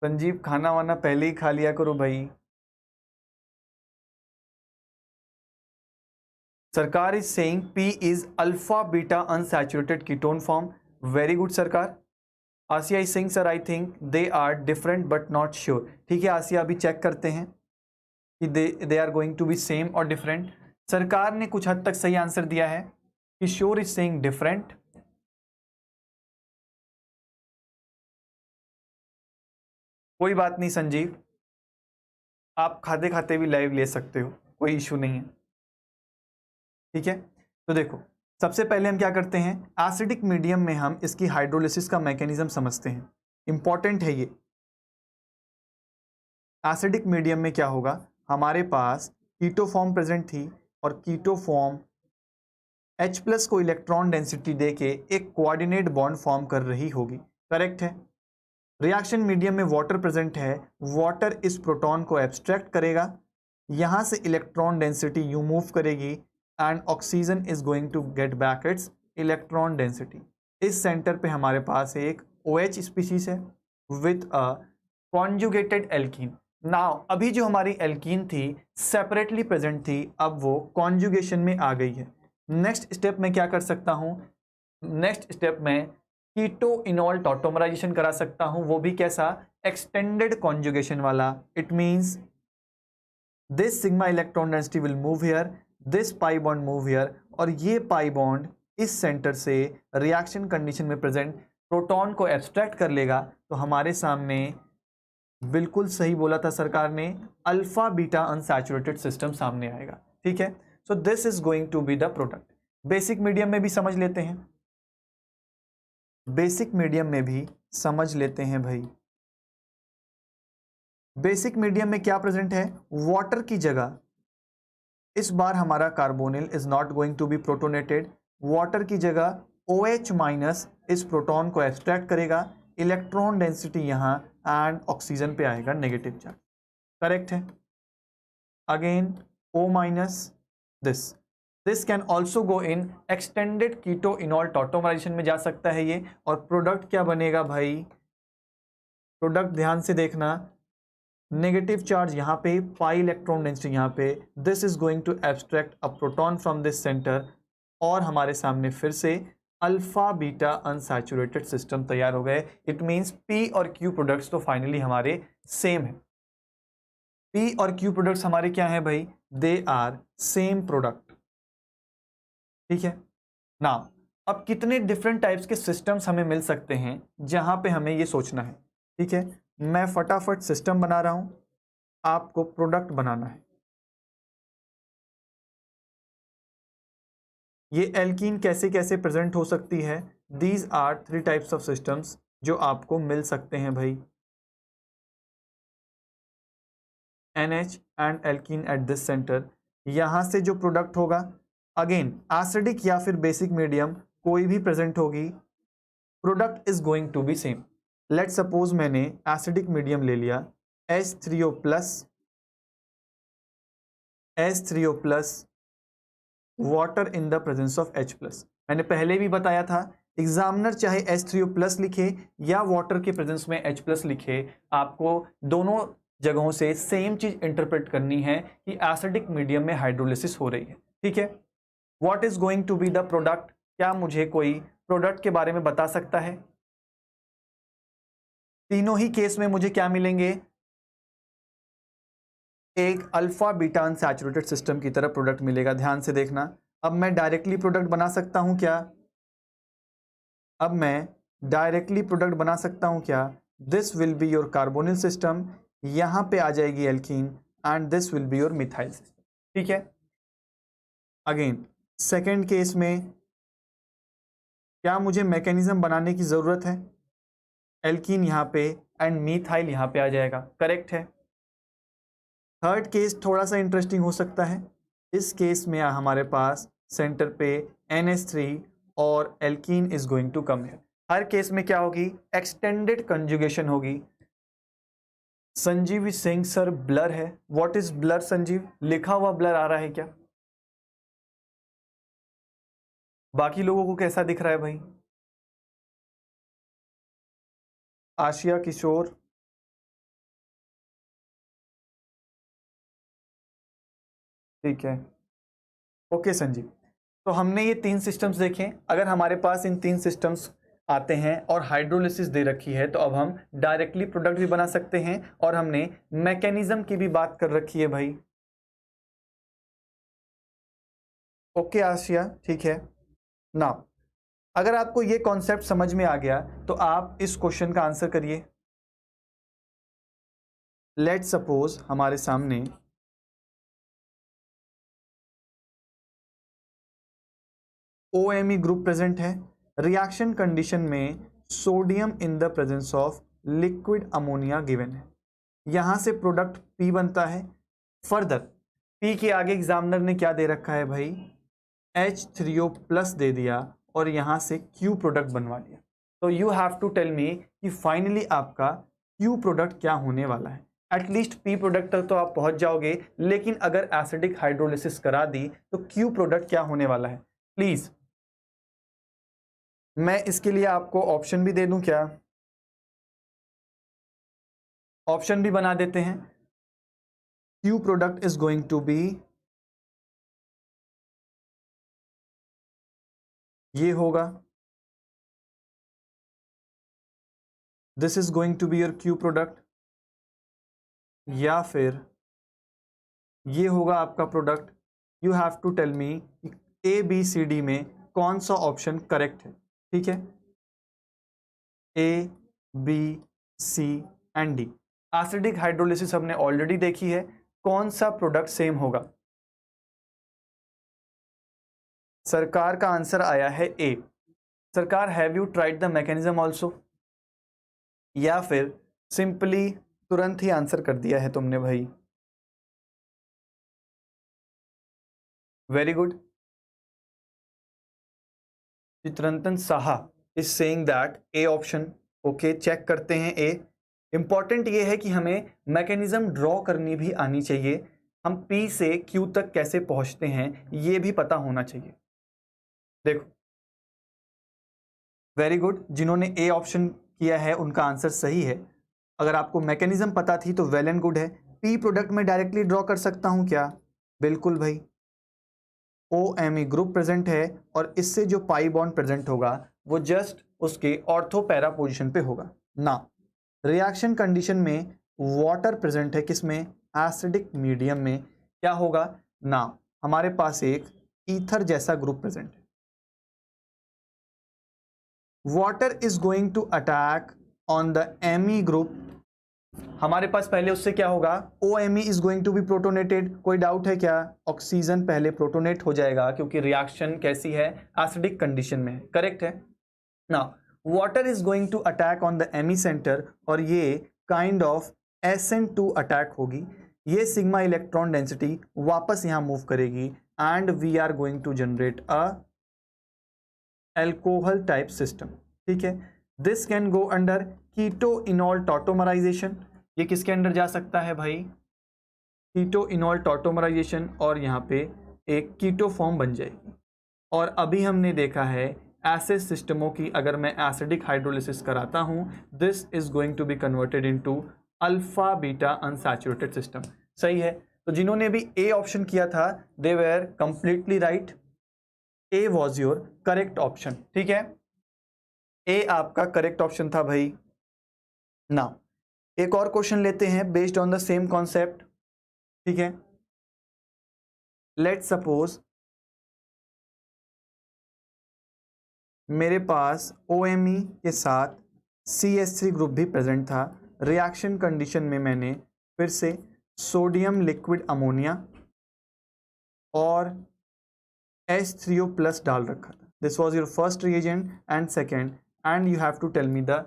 संजीव खाना वाना पहले ही खा लिया करो भाई। Sarkar is saying P is alpha beta unsaturated ketone form. Very good Sarkar. Asiya is saying sir I think they are different but not sure. ठीक है आसिया, अभी चेक करते हैं कि they are going to be same और डिफरेंट। सरकार ने कुछ हद तक सही आंसर दिया है कि श्योर इज सेइंग डिफरेंट। कोई बात नहीं संजीव, आप खाते खाते भी लाइव ले सकते हो, कोई इशू नहीं है। ठीक है, तो देखो सबसे पहले हम क्या करते हैं, एसिडिक मीडियम में हम इसकी हाइड्रोलिसिस का मैकेनिज्म समझते हैं। इंपॉर्टेंट है ये। एसिडिक मीडियम में क्या होगा, हमारे पास कीटो फॉर्म प्रेजेंट थी और कीटो फॉर्म H+ को इलेक्ट्रॉन डेंसिटी देके एक कोऑर्डिनेट बॉन्ड फॉर्म कर रही होगी। करेक्ट है। रिएक्शन मीडियम में वाटर प्रेजेंट है, वाटर इस प्रोटॉन को एब्स्ट्रैक्ट करेगा, यहां से इलेक्ट्रॉन डेंसिटी यू मूव करेगी and oxygen is going to get back its electron density. इस सेंटर पे हमारे पास एक OH स्पीशीज है with a conjugated alkene. Now अभी जो हमारी एल्कीन थी सेपरेटली प्रेजेंट थी, अब वो कॉन्जुगेशन में आ गई है। नेक्स्ट स्टेप में क्या कर सकता हूं, नेक्स्ट स्टेप में कीटो इनॉल टॉटोमराइजेशन करा सकता हूं, वो भी कैसा, एक्सटेंडेड कॉन्जुगेशन वाला। It means this sigma electron density will move here, this pi bond move here, और ये पाई बॉन्ड इस सेंटर से रिएक्शन कंडीशन में प्रेजेंट प्रोटॉन को एब्स्ट्रैक्ट कर लेगा। तो हमारे सामने बिल्कुल सही बोला था सरकार ने, अल्फा बीटा अनसैचुरेटेड सिस्टम सामने आएगा। ठीक है, so this is going to be the product. Basic medium में भी समझ लेते हैं, बेसिक मीडियम में भी समझ लेते हैं भाई। बेसिक मीडियम में क्या प्रेजेंट है, वाटर की जगह इस बार हमारा carbonyl is not going to be protonated, water की जगह OH- इस प्रोटॉन को एक्सट्रैक्ट करेगा, इलेक्ट्रॉन डेंसिटी यहां एंड ऑक्सीजन पे आएगा नेगेटिव चार्ज। करेक्ट है। Again O-, this can also go in extended keto enol tautomerisation में जा सकता है ये, और प्रोडक्ट क्या बनेगा भाई, प्रोडक्ट ध्यान से देखना, नेगेटिव चार्ज यहाँ पे, पाई इलेक्ट्रॉन डेंसिटी यहाँ पे, this is going to abstract a proton from this centre, और हमारे सामने फिर से अल्फा बीटा अनसैचुरेटेड सिस्टम तैयार हो गए। इट मींस P और Q प्रोडक्ट्स तो फाइनली हमारे सेम है। P और Q प्रोडक्ट्स हमारे क्या हैं भाई, दे आर सेम प्रोडक्ट। ठीक है ना। अब कितने डिफरेंट टाइप्स के सिस्टम्स हमें मिल सकते हैं जहां पे हमें ये सोचना है। ठीक है, मैं फटाफट सिस्टम बना रहा हूं, आपको प्रोडक्ट बनाना है। ये एल्कीन कैसे कैसे प्रेजेंट हो सकती है, these are 3 types of systems जो आपको मिल सकते हैं भाई। NH and alkene at this centre, यहां से जो प्रोडक्ट होगा, अगेन एसिडिक या फिर बेसिक मीडियम कोई भी प्रेजेंट होगी, product is going to be same. Let suppose मैंने एसिडिक मीडियम ले लिया, H3O+ water in the presence of H+। मैंने पहले भी बताया था, एग्जामिनर चाहे H3O+ लिखे या वाटर के प्रेजेंस में H+ लिखे, आपको दोनों जगहों से सेम चीज इंटरप्रेट करनी है कि एसिडिक मीडियम में हाइड्रोलिसिस हो रही है। ठीक है, what is going to be the product, क्या मुझे कोई प्रोडक्ट के बारे में बता सकता है। तीनों ही केस में मुझे क्या मिलेंगे, एक अल्फा बीटा अनसैचुरेटेड सिस्टम की तरह प्रोडक्ट मिलेगा। ध्यान से देखना, अब मैं डायरेक्टली प्रोडक्ट बना सकता हूं क्या, अब मैं डायरेक्टली प्रोडक्ट बना सकता हूं क्या, this will be your carbonyl system, यहां पे आ जाएगी alkene and this will be your methyl system. ठीक है, अगेन सेकेंड केस में क्या मुझे मैकेनिज्म बनाने की जरूरत है, एल्कीन यहां पे एंड मिथाइल यहां पे आ जाएगा। करेक्ट है। थर्ड केस थोड़ा सा इंटरेस्टिंग हो सकता है। इस केस में हमारे पास सेंटर पे NH3 और alkene is going to come here. हर केस में क्या होगी, एक्सटेंडेड कंजुगेशन होगी। संजीव सिंह सर ब्लर है, व्हाट इज ब्लर संजीव, लिखा हुआ ब्लर आ रहा है क्या? बाकी लोगों को कैसा दिख रहा है भाई? आशिया किशोर, ठीक है, ओके संजीव। तो हमने ये 3 सिस्टम्स देखे। अगर हमारे पास इन 3 सिस्टम्स आते हैं और हाइड्रोलिसिस दे रखी है तो अब हम डायरेक्टली प्रोडक्ट भी बना सकते हैं, और हमने मैकेनिज्म की भी बात कर रखी है भाई। ओके आशिया, ठीक है ना। अगर आपको ये कॉन्सेप्ट समझ में आ गया तो आप इस क्वेश्चन का आंसर करिए। लेट सपोज हमारे सामने OMe ग्रुप प्रेजेंट है, रिएक्शन कंडीशन में sodium in the presence of liquid ammonia given है, यहां से प्रोडक्ट P बनता है। फर्दर P के आगे एग्जामिनर ने क्या दे रखा है भाई, H3O प्लस दे दिया और यहां से Q प्रोडक्ट बनवा लिया। तो you have to tell me कि फाइनली आपका Q प्रोडक्ट क्या होने वाला है। एटलीस्ट P प्रोडक्ट तक तो आप पहुंच जाओगे, लेकिन अगर एसिडिक हाइड्रोलिसिस करा दी तो Q प्रोडक्ट क्या होने वाला है। प्लीज मैं इसके लिए आपको ऑप्शन भी दे दूं क्या, ऑप्शन भी बना देते हैं। Q product is going to be, ये होगा, this is going to be your Q product, या फिर ये होगा आपका product. You have to tell me ABCD में कौन सा ऑप्शन करेक्ट है, ठीक है। ABCD। एसिडिक हाइड्रोलिसिस हमने ऑलरेडी देखी है, कौन सा प्रोडक्ट सेम होगा। सरकार का आंसर आया है A। सरकार, have you tried the mechanism also, या फिर सिंपली तुरंत ही आंसर कर दिया है तुमने भाई। Very good. Chitrantan Saha is saying that A ऑप्शन। ओके, चेक करते हैं A। इंपॉर्टेंट ये है कि हमें मैकेनिज्म ड्रॉ करनी भी आनी चाहिए, हम P से Q तक कैसे पहुंचते हैं ये भी पता होना चाहिए। देखो, वेरी गुड, जिन्होंने A ऑप्शन किया है उनका आंसर सही है। अगर आपको मैकेनिज्म पता थी तो वेल एंड गुड है। P प्रोडक्ट में डायरेक्टली ड्रॉ कर सकता हूं क्या, बिल्कुल भाई। OMe ग्रुप प्रेजेंट है और इससे जो पाई बॉन्ड प्रेजेंट होगा वो जस्ट उसके ऑर्थो पैरा पोजिशन पे होगा ना। रिएक्शन कंडीशन में वाटर प्रेजेंट है, किसमें, एसिडिक मीडियम में, क्या होगा ना, हमारे पास एक ईथर जैसा ग्रुप प्रेजेंट है। Water is going to attack on the Me group, हमारे पास पहले उससे क्या होगा, OMe is going to be protonated. कोई डाउट है क्या, ऑक्सीजन पहले प्रोटोनेट हो जाएगा क्योंकि रिएक्शन कैसी है, एसिडिक कंडीशन में है, करेक्ट है ना। Water is going to attack on the Me centre और ये काइंड ऑफ SN2 अटैक होगी, ये सिग्मा इलेक्ट्रॉन डेंसिटी वापस यहां मूव करेगी and we are going to generate a alcohol type system, ठीक है। This can go under keto enol tautomerisation, ये किसके अंडर जा सकता है भाई, कीटो इनॉल टॉटोमराइजेशन, और यहाँ पे एक कीटो फॉर्म बन जाएगी। और अभी हमने देखा है ऐसे सिस्टमों की अगर मैं एसिडिक हाइड्रोलिसिस कराता हूं, this is going to be converted into alpha beta unsaturated system. सही है, तो जिन्होंने भी A ऑप्शन किया था they were completely right. A was your correct option, ठीक है, A आपका करेक्ट ऑप्शन था भाई ना। एक और क्वेश्चन लेते हैं based on the same concept, ठीक है। लेट सपोज मेरे पास OMe के साथ CH3 ग्रुप भी प्रेजेंट था। रिएक्शन कंडीशन में मैंने फिर से सोडियम लिक्विड अमोनिया और H3O प्लस डाल रखा था। This was your first reagent and second, and you have to tell me the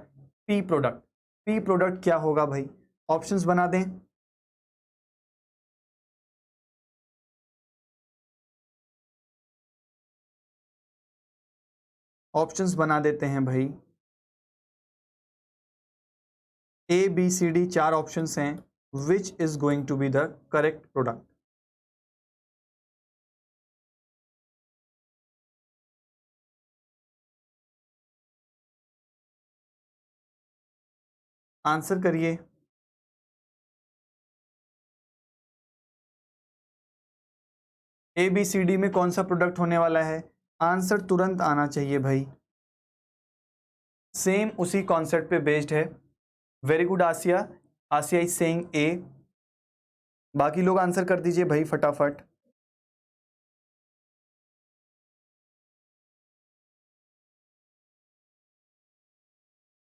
P product. P product क्या होगा भाई, ऑप्शंस बना दें। ऑप्शंस बना देते हैं भाई। ABCD 4 ऑप्शंस हैं, which is going to be the correct product. Answer करिए। ABCD में कौन सा प्रोडक्ट होने वाला है? आंसर तुरंत आना चाहिए भाई। सेम उसी कॉन्सेप्ट पे बेस्ड है। Very good Asiya. Asiya is saying A. बाकी लोग आंसर कर दीजिए भाई फटाफट।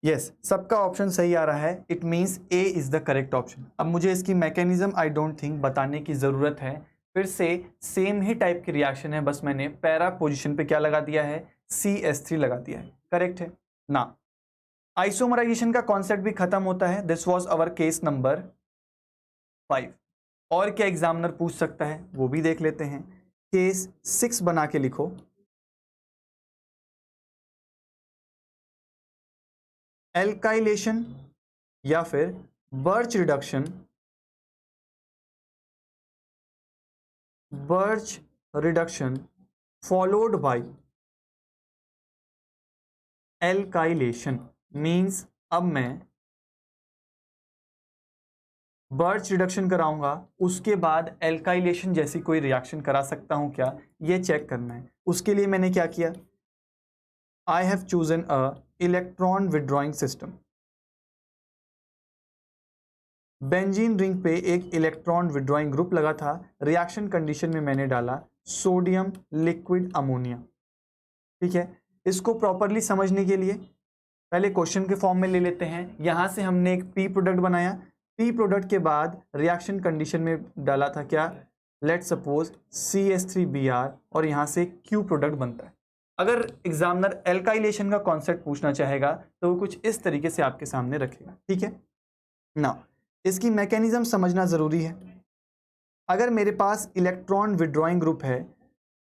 यस, सबका ऑप्शन सही आ रहा है। It means A is the correct option. अब मुझे इसकी मैकेनिज्म आई डोंट थिंक बताने की जरूरत है। फिर से सेम ही टाइप की रिएक्शन है, बस मैंने पैरा पोजीशन पे क्या लगा दिया है, CH3 लगा दिया है। करेक्ट है ना। आइसोमराइजेशन का कॉन्सेप्ट भी खत्म होता है। This was our case number 5। और क्या एग्जामिनर पूछ सकता है वो भी देख लेते हैं। केस 6 बना के लिखो। एल्काइलेशन या फिर birch reduction followed bye alkylation. Means अब मैं बर्च रिडक्शन कराऊंगा, उसके बाद एल्काइलेशन जैसी कोई रिएक्शन करा सकता हूं क्या, ये चेक करना है। उसके लिए मैंने क्या किया, I have chosen a electron withdrawing system. Benzene ring पे एक इलेक्ट्रॉन विड्रॉइंग ग्रुप लगा था। रिएक्शन कंडीशन में मैंने डाला सोडियम लिक्विड अमोनिया। ठीक है, इसको प्रॉपरली समझने के लिए पहले क्वेश्चन के फॉर्म में ले लेते हैं। यहां से हमने एक पी प्रोडक्ट बनाया। पी प्रोडक्ट के बाद रिएक्शन कंडीशन में डाला था क्या, लेट सपोज CH3Br, और यहां से क्यू प्रोडक्ट बनता है। अगर एग्जामिनर एल्काइलेशन का कॉन्सेप्ट पूछना चाहेगा तो वो कुछ इस तरीके से आपके सामने रखेगा। ठीक है ना, इसकी मैकेनिज्म समझना जरूरी है। अगर मेरे पास इलेक्ट्रॉन विड्रॉइंग ग्रुप है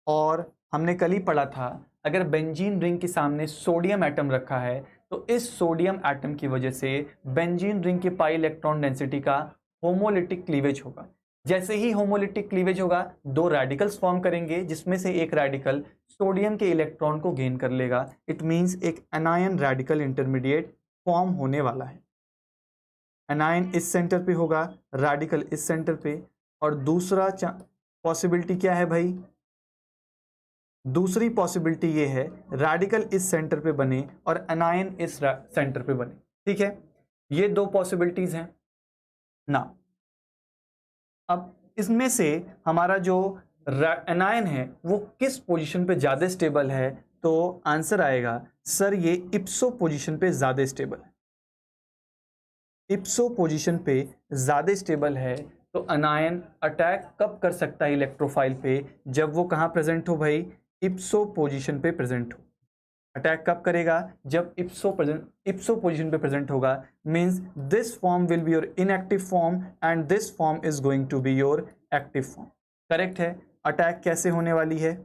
और हमने कल ही पढ़ा था, अगर बेंजीन रिंग के सामने सोडियम एटम रखा है तो इस सोडियम एटम की वजह से बेंजीन रिंग के पाई इलेक्ट्रॉन डेंसिटी का होमोलिटिक क्लीवेज होगा। जैसे ही होमोलिटिक क्लीवेज होगा, दो रेडिकल्स फॉर्म करेंगे, जिसमें से एक रेडिकल सोडियम के इलेक्ट्रॉन को गेन कर लेगा। इट मींस एक एनायन रेडिकल इंटरमीडिएट फॉर्म होने वाला है। एनायन इस सेंटर पे होगा, रेडिकल इस सेंटर पे। और दूसरा पॉसिबिलिटी क्या है भाई, दूसरी पॉसिबिलिटी ये है रेडिकल इस सेंटर पे बने और एनायन इस सेंटर पे बने। ठीक है, ये दो पॉसिबिलिटीज हैं ना। अब इसमें से हमारा जो एनायन है वो किस पोजीशन पे ज्यादा स्टेबल है, तो आंसर आएगा सर ये इप्सो पोजीशन पे ज्यादा स्टेबल है। इप्सो पोजीशन पे ज्यादा स्टेबल है तो अनायन अटैक कब कर सकता है इलेक्ट्रोफाइल पे, जब वो कहाँ प्रेजेंट हो भाई, इप्सो पोजीशन पे प्रेजेंट हो। अटैक कब करेगा, जब इप्सो पोजीशन पे प्रेजेंट होगा। Means this form will be your inactive form and this form is going to be your active form. Correct है। अटैक कैसे होने वाली है,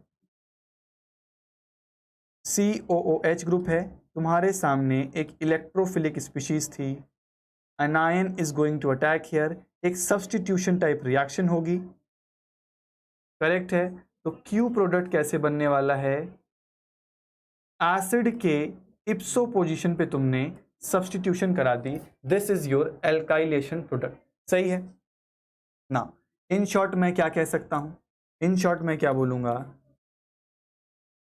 COOH ग्रुप है, तुम्हारे सामने एक इलेक्ट्रोफिलिक स्पीशीज थी, anion is going to attack here, एक सब्सटीट्यूशन टाइप रिएक्शन होगी। करेक्ट है। तो क्यू प्रोडक्ट कैसे बनने वाला है, एसिड के इप्सो पोजीशन पे तुमने सब्सटीट्यूशन करा दी, this is your alkylation product. सही है ना। इन शॉर्ट मैं क्या कह सकता हूं, इन शॉर्ट मैं क्या बोलूंगा,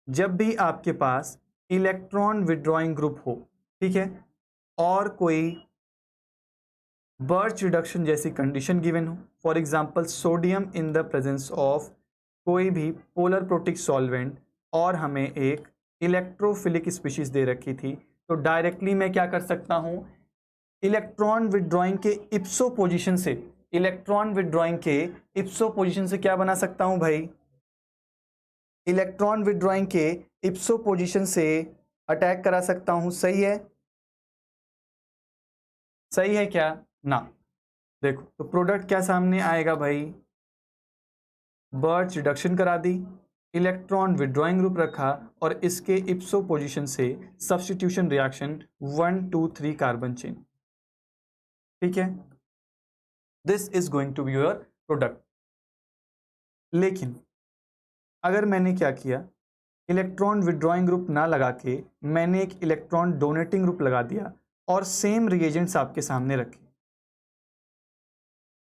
जब भी आपके पास इलेक्ट्रॉन विड्रॉइंग ग्रुप हो, ठीक है, और कोई बर्च रिडक्शन जैसी कंडीशन गिवन हो, for example sodium in the presence of कोई भी पोलर प्रोटिक सॉल्वेंट, और हमें एक इलेक्ट्रोफिलिक स्पीशीज दे रखी थी, तो डायरेक्टली मैं क्या कर सकता हूं, इलेक्ट्रॉन विड्रॉइंग के इप्सो पोजीशन से, इलेक्ट्रॉन विड्रॉइंग के इप्सो पोजीशन से क्या बना सकता हूं भाई, इलेक्ट्रॉन विड्रॉइंग के इप्सो पोजीशन से अटैक करा सकता हूं। सही है, सही है क्या ना। देखो तो प्रोडक्ट क्या सामने आएगा भाई, बर्च रिडक्शन करा दी, इलेक्ट्रॉन विड्रॉइंग ग्रुप रखा और इसके इप्सो पोजीशन से सब्स्टिट्यूशन रिएक्शन 1 2 3 कार्बन चेन, ठीक है, this is going to be your product. लेकिन अगर मैंने क्या किया, इलेक्ट्रॉन विड्रॉइंग ग्रुप ना लगा के मैंने एक इलेक्ट्रॉन डोनेटिंग ग्रुप लगा दिया और सेम रिएजेंट्स आपके सामने रखे,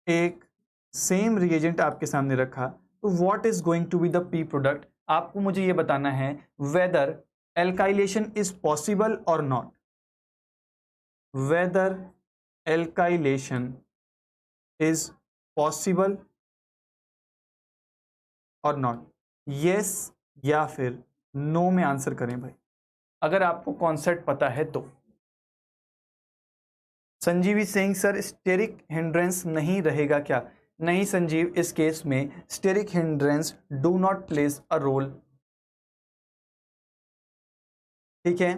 एक सेम रिएजेंट आपके सामने रखा, तो what is going to be the P product? आपको मुझे ये बताना है वेदर एल्काइलेशन इज पॉसिबल और not, whether alkylation is possible और नॉट, यस या फिर नो में आंसर करें भाई, अगर आपको कॉन्सेप्ट पता है तो। Sanjeev is saying sir steric hindrance नहीं रहेगा क्या? नहीं संजीव, इस केस में steric hindrance do not place a role, ठीक है।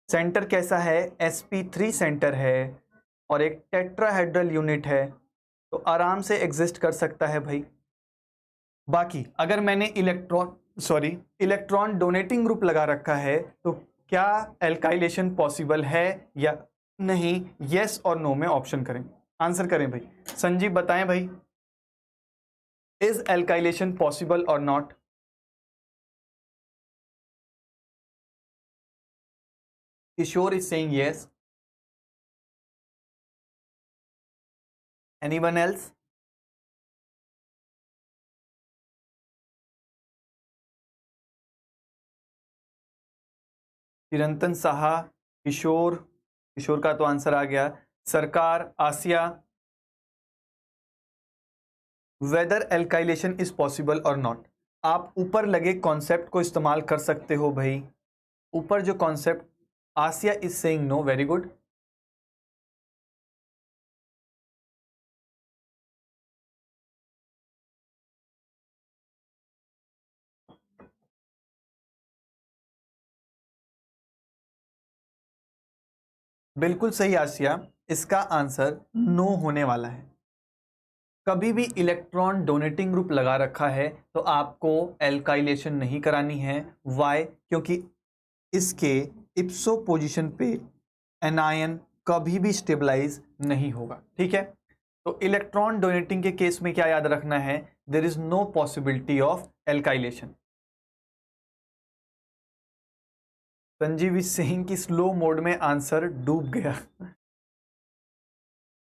सेंटर कैसा है? sp3 सेंटर है और एक टेट्राहेड्रल यूनिट है, तो आराम से एग्जिस्ट कर सकता है भाई। बाकी अगर मैंने इलेक्ट्रॉन डोनेटिंग ग्रुप लगा रखा है तो क्या एल्काइलेशन पॉसिबल है या नहीं, यस और नो में ऑप्शन करें, आंसर करें भाई। संजीव बताएं भाई, इज एल्काइलेशन पॉसिबल और not? Kishore is saying yes, anyone else? Chirantan Saha, Kishore, Kishore का तो आंसर आ गया, Sarkar, Asiya, whether alkylation is possible और नॉट। आप ऊपर लगे कॉन्सेप्ट को इस्तेमाल कर सकते हो भाई, ऊपर जो concept, Asiya is saying no, very good. बिल्कुल सही आसिया, इसका आंसर नो होने वाला है। कभी भी इलेक्ट्रॉन डोनेटिंग ग्रुप लगा रखा है तो आपको एल्काइलेशन नहीं करानी है, वाई? क्योंकि इसके इप्सो पोजीशन पे एनायन कभी भी स्टेबलाइज नहीं होगा, ठीक है। तो इलेक्ट्रॉन डोनेटिंग के केस में क्या याद रखना है, there is no possibility of alkylation. Sanjeev Singh की स्लो मोड में आंसर डूब गया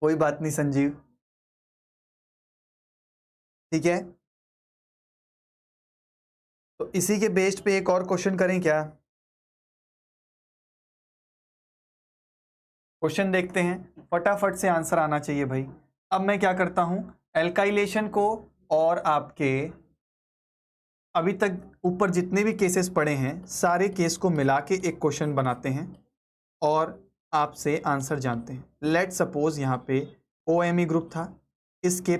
कोई बात नहीं संजीव, ठीक है। तो इसी के बेस्ड पे एक और क्वेश्चन करें क्या? क्वेश्चन देखते हैं, फटाफट से आंसर आना चाहिए भाई। अब मैं क्या करता हूं, एल्काइलेशन को और आपके अभी तक ऊपर जितने भी केसेस पड़े हैं सारे केस को मिला के एक क्वेश्चन बनाते हैं और आपसे आंसर जानते हैं। लेट सपोज यहाँ पे OMe ग्रुप था, इसके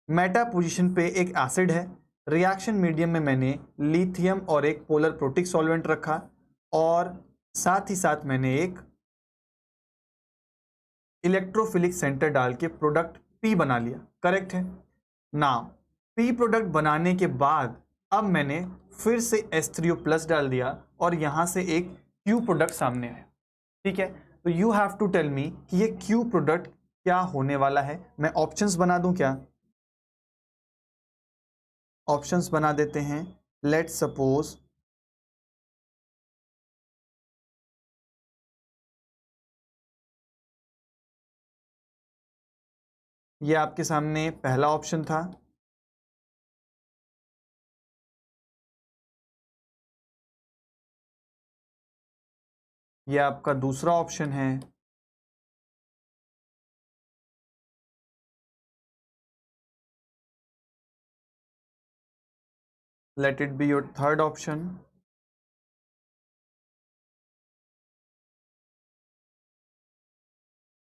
मेटा पोजीशन पे एक एसिड है, रिएक्शन मीडियम में मैंने लिथियम और एक पोलर प्रोटिक सॉल्वेंट रखा और साथ ही साथ मैंने एक इलेक्ट्रोफिलिक सेंटर डाल के प्रोडक्ट P बना लिया, करेक्ट है ना। P प्रोडक्ट बनाने के बाद अब मैंने फिर से H3O+ डाल दिया और यहां से एक Q प्रोडक्ट सामने आया, ठीक है। तो you have to tell me कि ये Q प्रोडक्ट क्या होने वाला है। मैं ऑप्शंस बना दूं क्या? ऑप्शंस बना देते हैं। लेट सपोज ये आपके सामने पहला ऑप्शन था, ये आपका दूसरा ऑप्शन है, let it be your third option,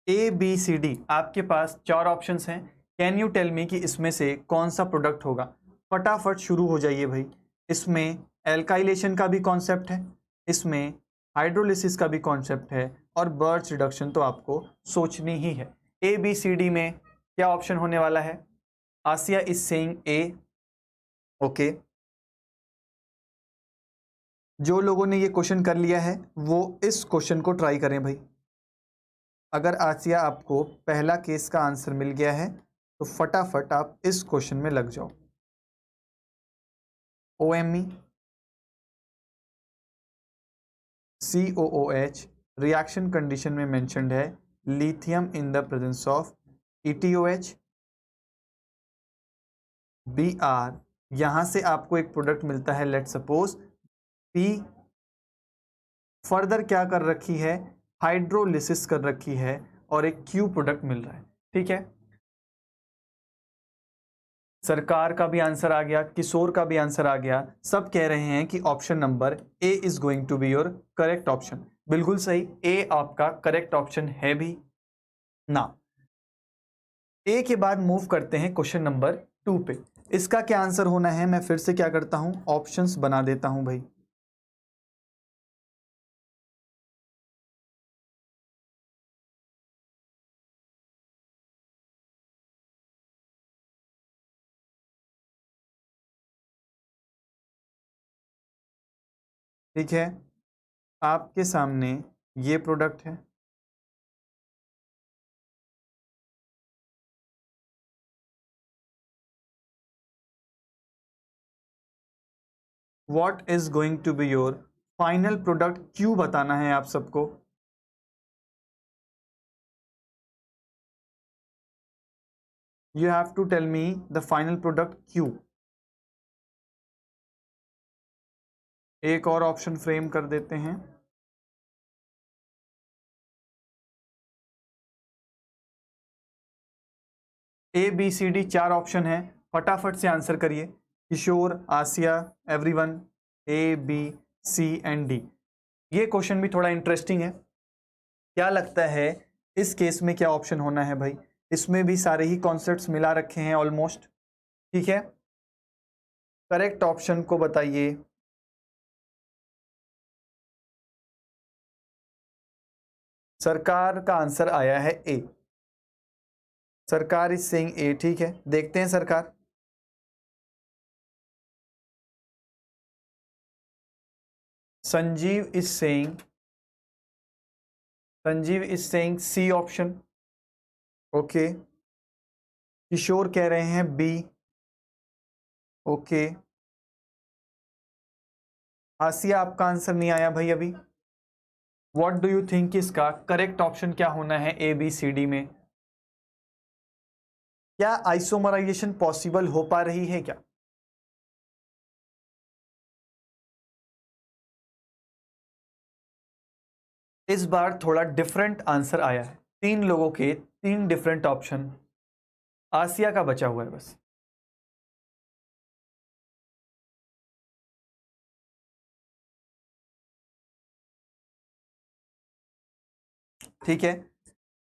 ABCD आपके पास 4 ऑप्शंस हैं। कैन यू टेल मी कि इसमें से कौन सा प्रोडक्ट होगा? फटाफट शुरू हो जाइए भाई। इसमें एल्काइलेशन का भी कॉन्सेप्ट है, इसमें हाइड्रोलिसिस का भी कॉन्सेप्ट है और बर्च रिडक्शन तो आपको सोचनी ही है। ABCD में क्या ऑप्शन होने वाला है? Asiya is saying A, okay, जो लोगों ने ये क्वेश्चन कर लिया है वो इस क्वेश्चन को ट्राई करें भाई। अगर आसिया आपको पहला केस का आंसर मिल गया है तो फटाफट आप इस क्वेश्चन में लग जाओ। OMe COOH रिएक्शन कंडीशन में मेंशन्ड है lithium in the presence of ETOH। Br यहां से आपको एक प्रोडक्ट मिलता है लेट सपोज P, फर्दर क्या कर रखी है, हाइड्रोलिसिस कर रखी है और एक Q प्रोडक्ट मिल रहा है। ठीक है, सरकार का भी आंसर आ गया, किशोर का भी आंसर आ गया, सब कह रहे हैं कि option number A is going to be your correct option. बिल्कुल सही, ए आपका करेक्ट ऑप्शन है भी ना। ए के बाद मूव करते हैं क्वेश्चन नंबर 2 पे। इसका क्या आंसर होना है, मैं फिर से क्या करता हूं, ऑप्शंस बना देता हूं भाई। ठीक है, आपके सामने ये प्रोडक्ट है, what is going to be your final product, क्यों बताना है आप सबको। You have to tell me the final product Q. एक और ऑप्शन फ्रेम कर देते हैं, ABCD 4 ऑप्शन है, फटाफट से आंसर करिए। Kishore, Asiya, everyone, A, B, C and D। ये क्वेश्चन भी थोड़ा इंटरेस्टिंग है, क्या लगता है इस केस में क्या ऑप्शन होना है भाई। इसमें भी सारे ही कॉन्सेप्ट्स मिला रखे हैं ऑलमोस्ट। ठीक है, करेक्ट ऑप्शन को बताइए। सरकार का आंसर आया है ए, सरकार इज सेइंग ए। ठीक है, देखते हैं Sarkar. Sanjeev is saying C option. Okay, Kishore कह रहे हैं बी। ओके, आसिया आपका आंसर नहीं आया भाई अभी। व्हाट डू यू थिंक, इसका करेक्ट ऑप्शन क्या होना है ABCD में। क्या आइसोमराइजेशन पॉसिबल हो पा रही है क्या। इस बार थोड़ा डिफरेंट आंसर आया है, 3 लोगों के 3 डिफरेंट ऑप्शन, आसिया का बचा हुआ है बस। ठीक है,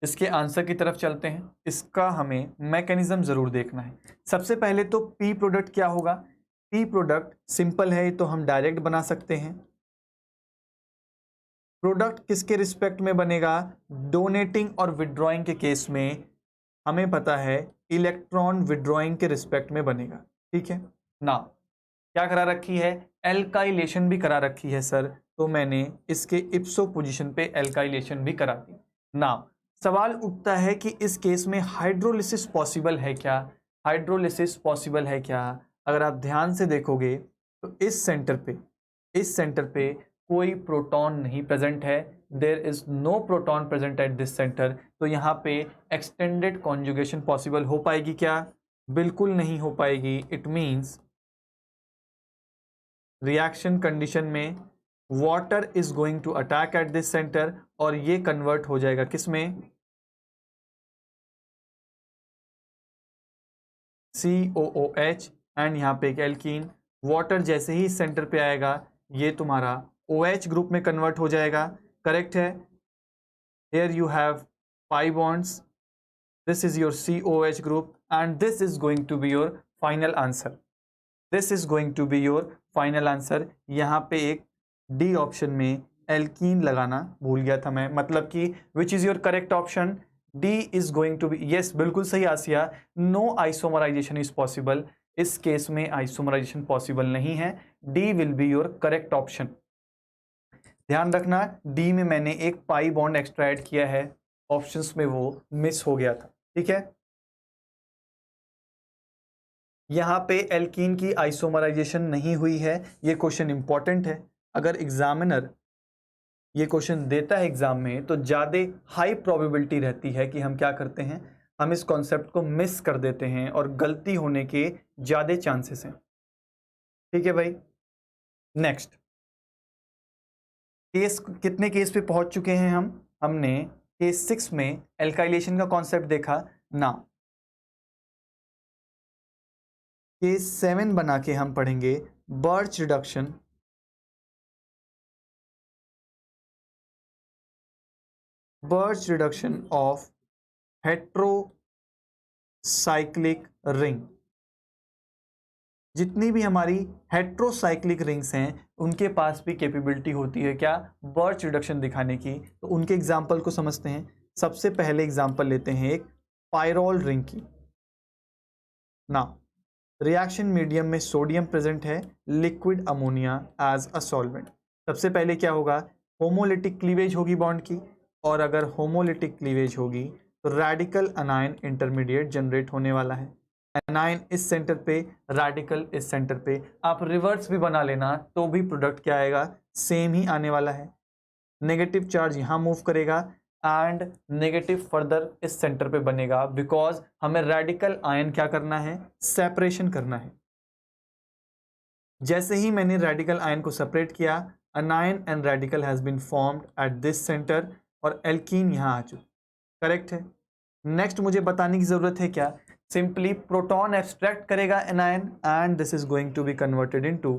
इसके आंसर की तरफ चलते हैं। इसका हमें मैकेनिज्म जरूर देखना है। सबसे पहले तो पी प्रोडक्ट क्या होगा। पी प्रोडक्ट सिंपल है, तो हम डायरेक्ट बना सकते हैं। प्रोडक्ट किसके रिस्पेक्ट में बनेगा, डोनेटिंग और विड्रॉइंग के केस में हमें पता है इलेक्ट्रॉन विड्रॉइंग के रिस्पेक्ट में बनेगा। ठीक है ना, क्या करा रखी है, एल्काइलेशन भी करा रखी है सर, तो मैंने इसके इप्सो पोजीशन पे एल्काइलेशन भी करा दी ना। सवाल उठता है कि इस केस में हाइड्रोलिसिस पॉसिबल है क्या, हाइड्रोलिसिस पॉसिबल है क्या। अगर आप ध्यान से देखोगे तो इस सेंटर पे कोई प्रोटॉन नहीं प्रेजेंट है, there is no proton present at this centre. तो यहाँ पे एक्सटेंडेड कॉन्जुगेशन पॉसिबल हो पाएगी क्या, बिल्कुल नहीं हो पाएगी। इट मीन्स रिएक्शन कंडीशन में water is going to attack at this centre और ये कन्वर्ट हो जाएगा किसमें, COOH एंड यहाँ पे एक एल्कीन। वाटर जैसे ही सेंटर पे आएगा ये तुम्हारा OH ग्रुप में कन्वर्ट हो जाएगा। करेक्ट है, here you have 5 bonds, this is your COH group and this is going to be your final answer, this is going to be your final answer। यहाँ पे एक D ऑप्शन में alkene लगाना भूल गया था मैं, मतलब कि which is your correct option, D is going to be, yes बिल्कुल सही आसिया, no isomerization is possible। इस केस में आइसोमराइजेशन पॉसिबल नहीं है। D will be your correct option. ध्यान रखना, डी में मैंने एक पाई बॉन्ड एक्स्ट्रा ऐड किया है, ऑप्शंस में वो मिस हो गया था। ठीक है, यहाँ पे एल्कीन की आइसोमराइजेशन नहीं हुई है। ये क्वेश्चन इंपॉर्टेंट है, अगर एग्जामिनर ये क्वेश्चन देता है एग्जाम में तो ज़्यादा हाई प्रोबेबिलिटी रहती है कि हम क्या करते हैं, हम इस कॉन्सेप्ट को मिस कर देते हैं और गलती होने के ज़्यादा चांसेस हैं। ठीक है भाई, नेक्स्ट केस, कितने केस पे पहुंच चुके हैं हम? हमने केस 6 में एल्काइलेशन का कॉन्सेप्ट देखा ना। केस 7 बना के हम पढ़ेंगे birch reduction, birch reduction of heterocyclic ring. जितनी भी हमारी हेट्रोसाइक्लिक रिंग्स हैं उनके पास भी कैपेबिलिटी होती है क्या, बर्च रिडक्शन दिखाने की। तो उनके एग्जाम्पल को समझते हैं। सबसे पहले एग्जाम्पल लेते हैं एक पायरोल रिंग की। ना रिएक्शन मीडियम में सोडियम प्रेजेंट है, liquid ammonia as a solvent. सबसे पहले क्या होगा, होमोलिटिक क्लीवेज होगी बॉन्ड की, और अगर होमोलिटिक क्लीवेज होगी तो रेडिकल अनायन इंटरमीडिएट जनरेट होने वाला है। एनाइन इस सेंटर पे, रेडिकल इस सेंटर पे। आप रिवर्स भी बना लेना तो भी प्रोडक्ट क्या आएगा, सेम ही आने वाला है। नेगेटिव चार्ज यहाँ मूव करेगा एंड नेगेटिव फर्दर इस सेंटर पे बनेगा, बिकॉज हमें रेडिकल आयन क्या करना है, सेपरेशन करना है। जैसे ही मैंने रेडिकल आयन को सेपरेट किया, anion and radical has been formed at this centre और एल्कीन यहाँ आ चुका। करेक्ट है। नेक्स्ट मुझे बताने की जरूरत है क्या, सिंपली प्रोटॉन एब्स्ट्रैक्ट करेगा anion and this is going to be converted into,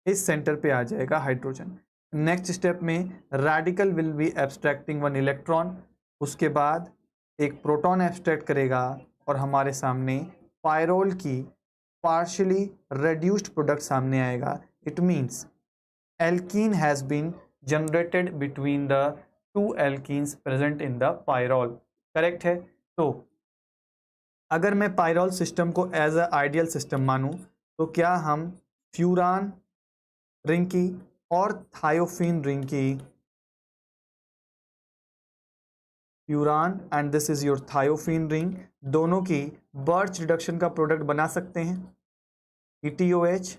इस सेंटर पे आ जाएगा हाइड्रोजन। नेक्स्ट स्टेप में radical will be abstracting one electron, उसके बाद एक प्रोटॉन एब्स्ट्रैक्ट करेगा और हमारे सामने पायरोल की पार्शियली रेड्यूस्ड प्रोडक्ट सामने आएगा। It means alkene has been generated between the two alkenes present in the pyrrole. Correct है। तो अगर मैं पायरोल सिस्टम को एज अ आइडियल सिस्टम मानूं तो क्या हम फ्यूरान रिंग की और थायोफिन रिंग की, furan and this is your thiophene ring, दोनों की बर्च रिडक्शन का प्रोडक्ट बना सकते हैं, ETOH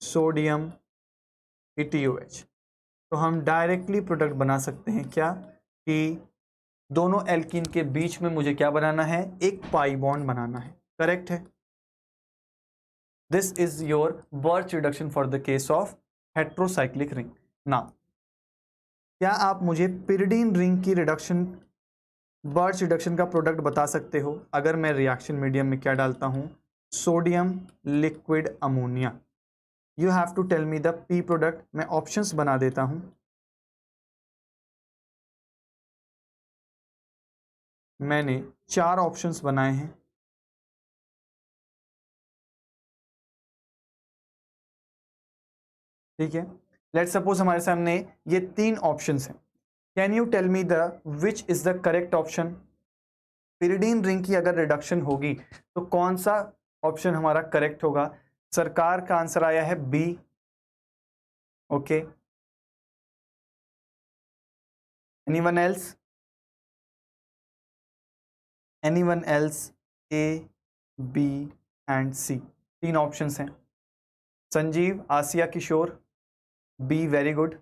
सोडियम ETOH। तो हम डायरेक्टली प्रोडक्ट बना सकते हैं क्या, कि दोनों एल्कीन के बीच में मुझे क्या बनाना है, एक पाई बॉन्ड बनाना है। करेक्ट है। This is your birch reduction for the case of heterocyclic ring. ना क्या आप मुझे पिरिडीन रिंग की रिडक्शन, बर्च रिडक्शन का प्रोडक्ट बता सकते हो? अगर मैं रिएक्शन मीडियम में क्या डालता हूं, sodium liquid ammonia. You have to tell me the P product. मैं ऑप्शंस बना देता हूं। मैंने 4 ऑप्शंस बनाए हैं। ठीक है, लेट सपोज हमारे सामने ये 3 ऑप्शंस हैं। Can you tell me the which is the correct option? Pyridine ring की अगर रिडक्शन होगी तो कौन सा ऑप्शन हमारा करेक्ट होगा? सरकार का आंसर आया है B. Okay, anyone else? Anyone else? A, B and C, 3 options हैं। Sanjeev, Asiya, Kishore, B. Very good,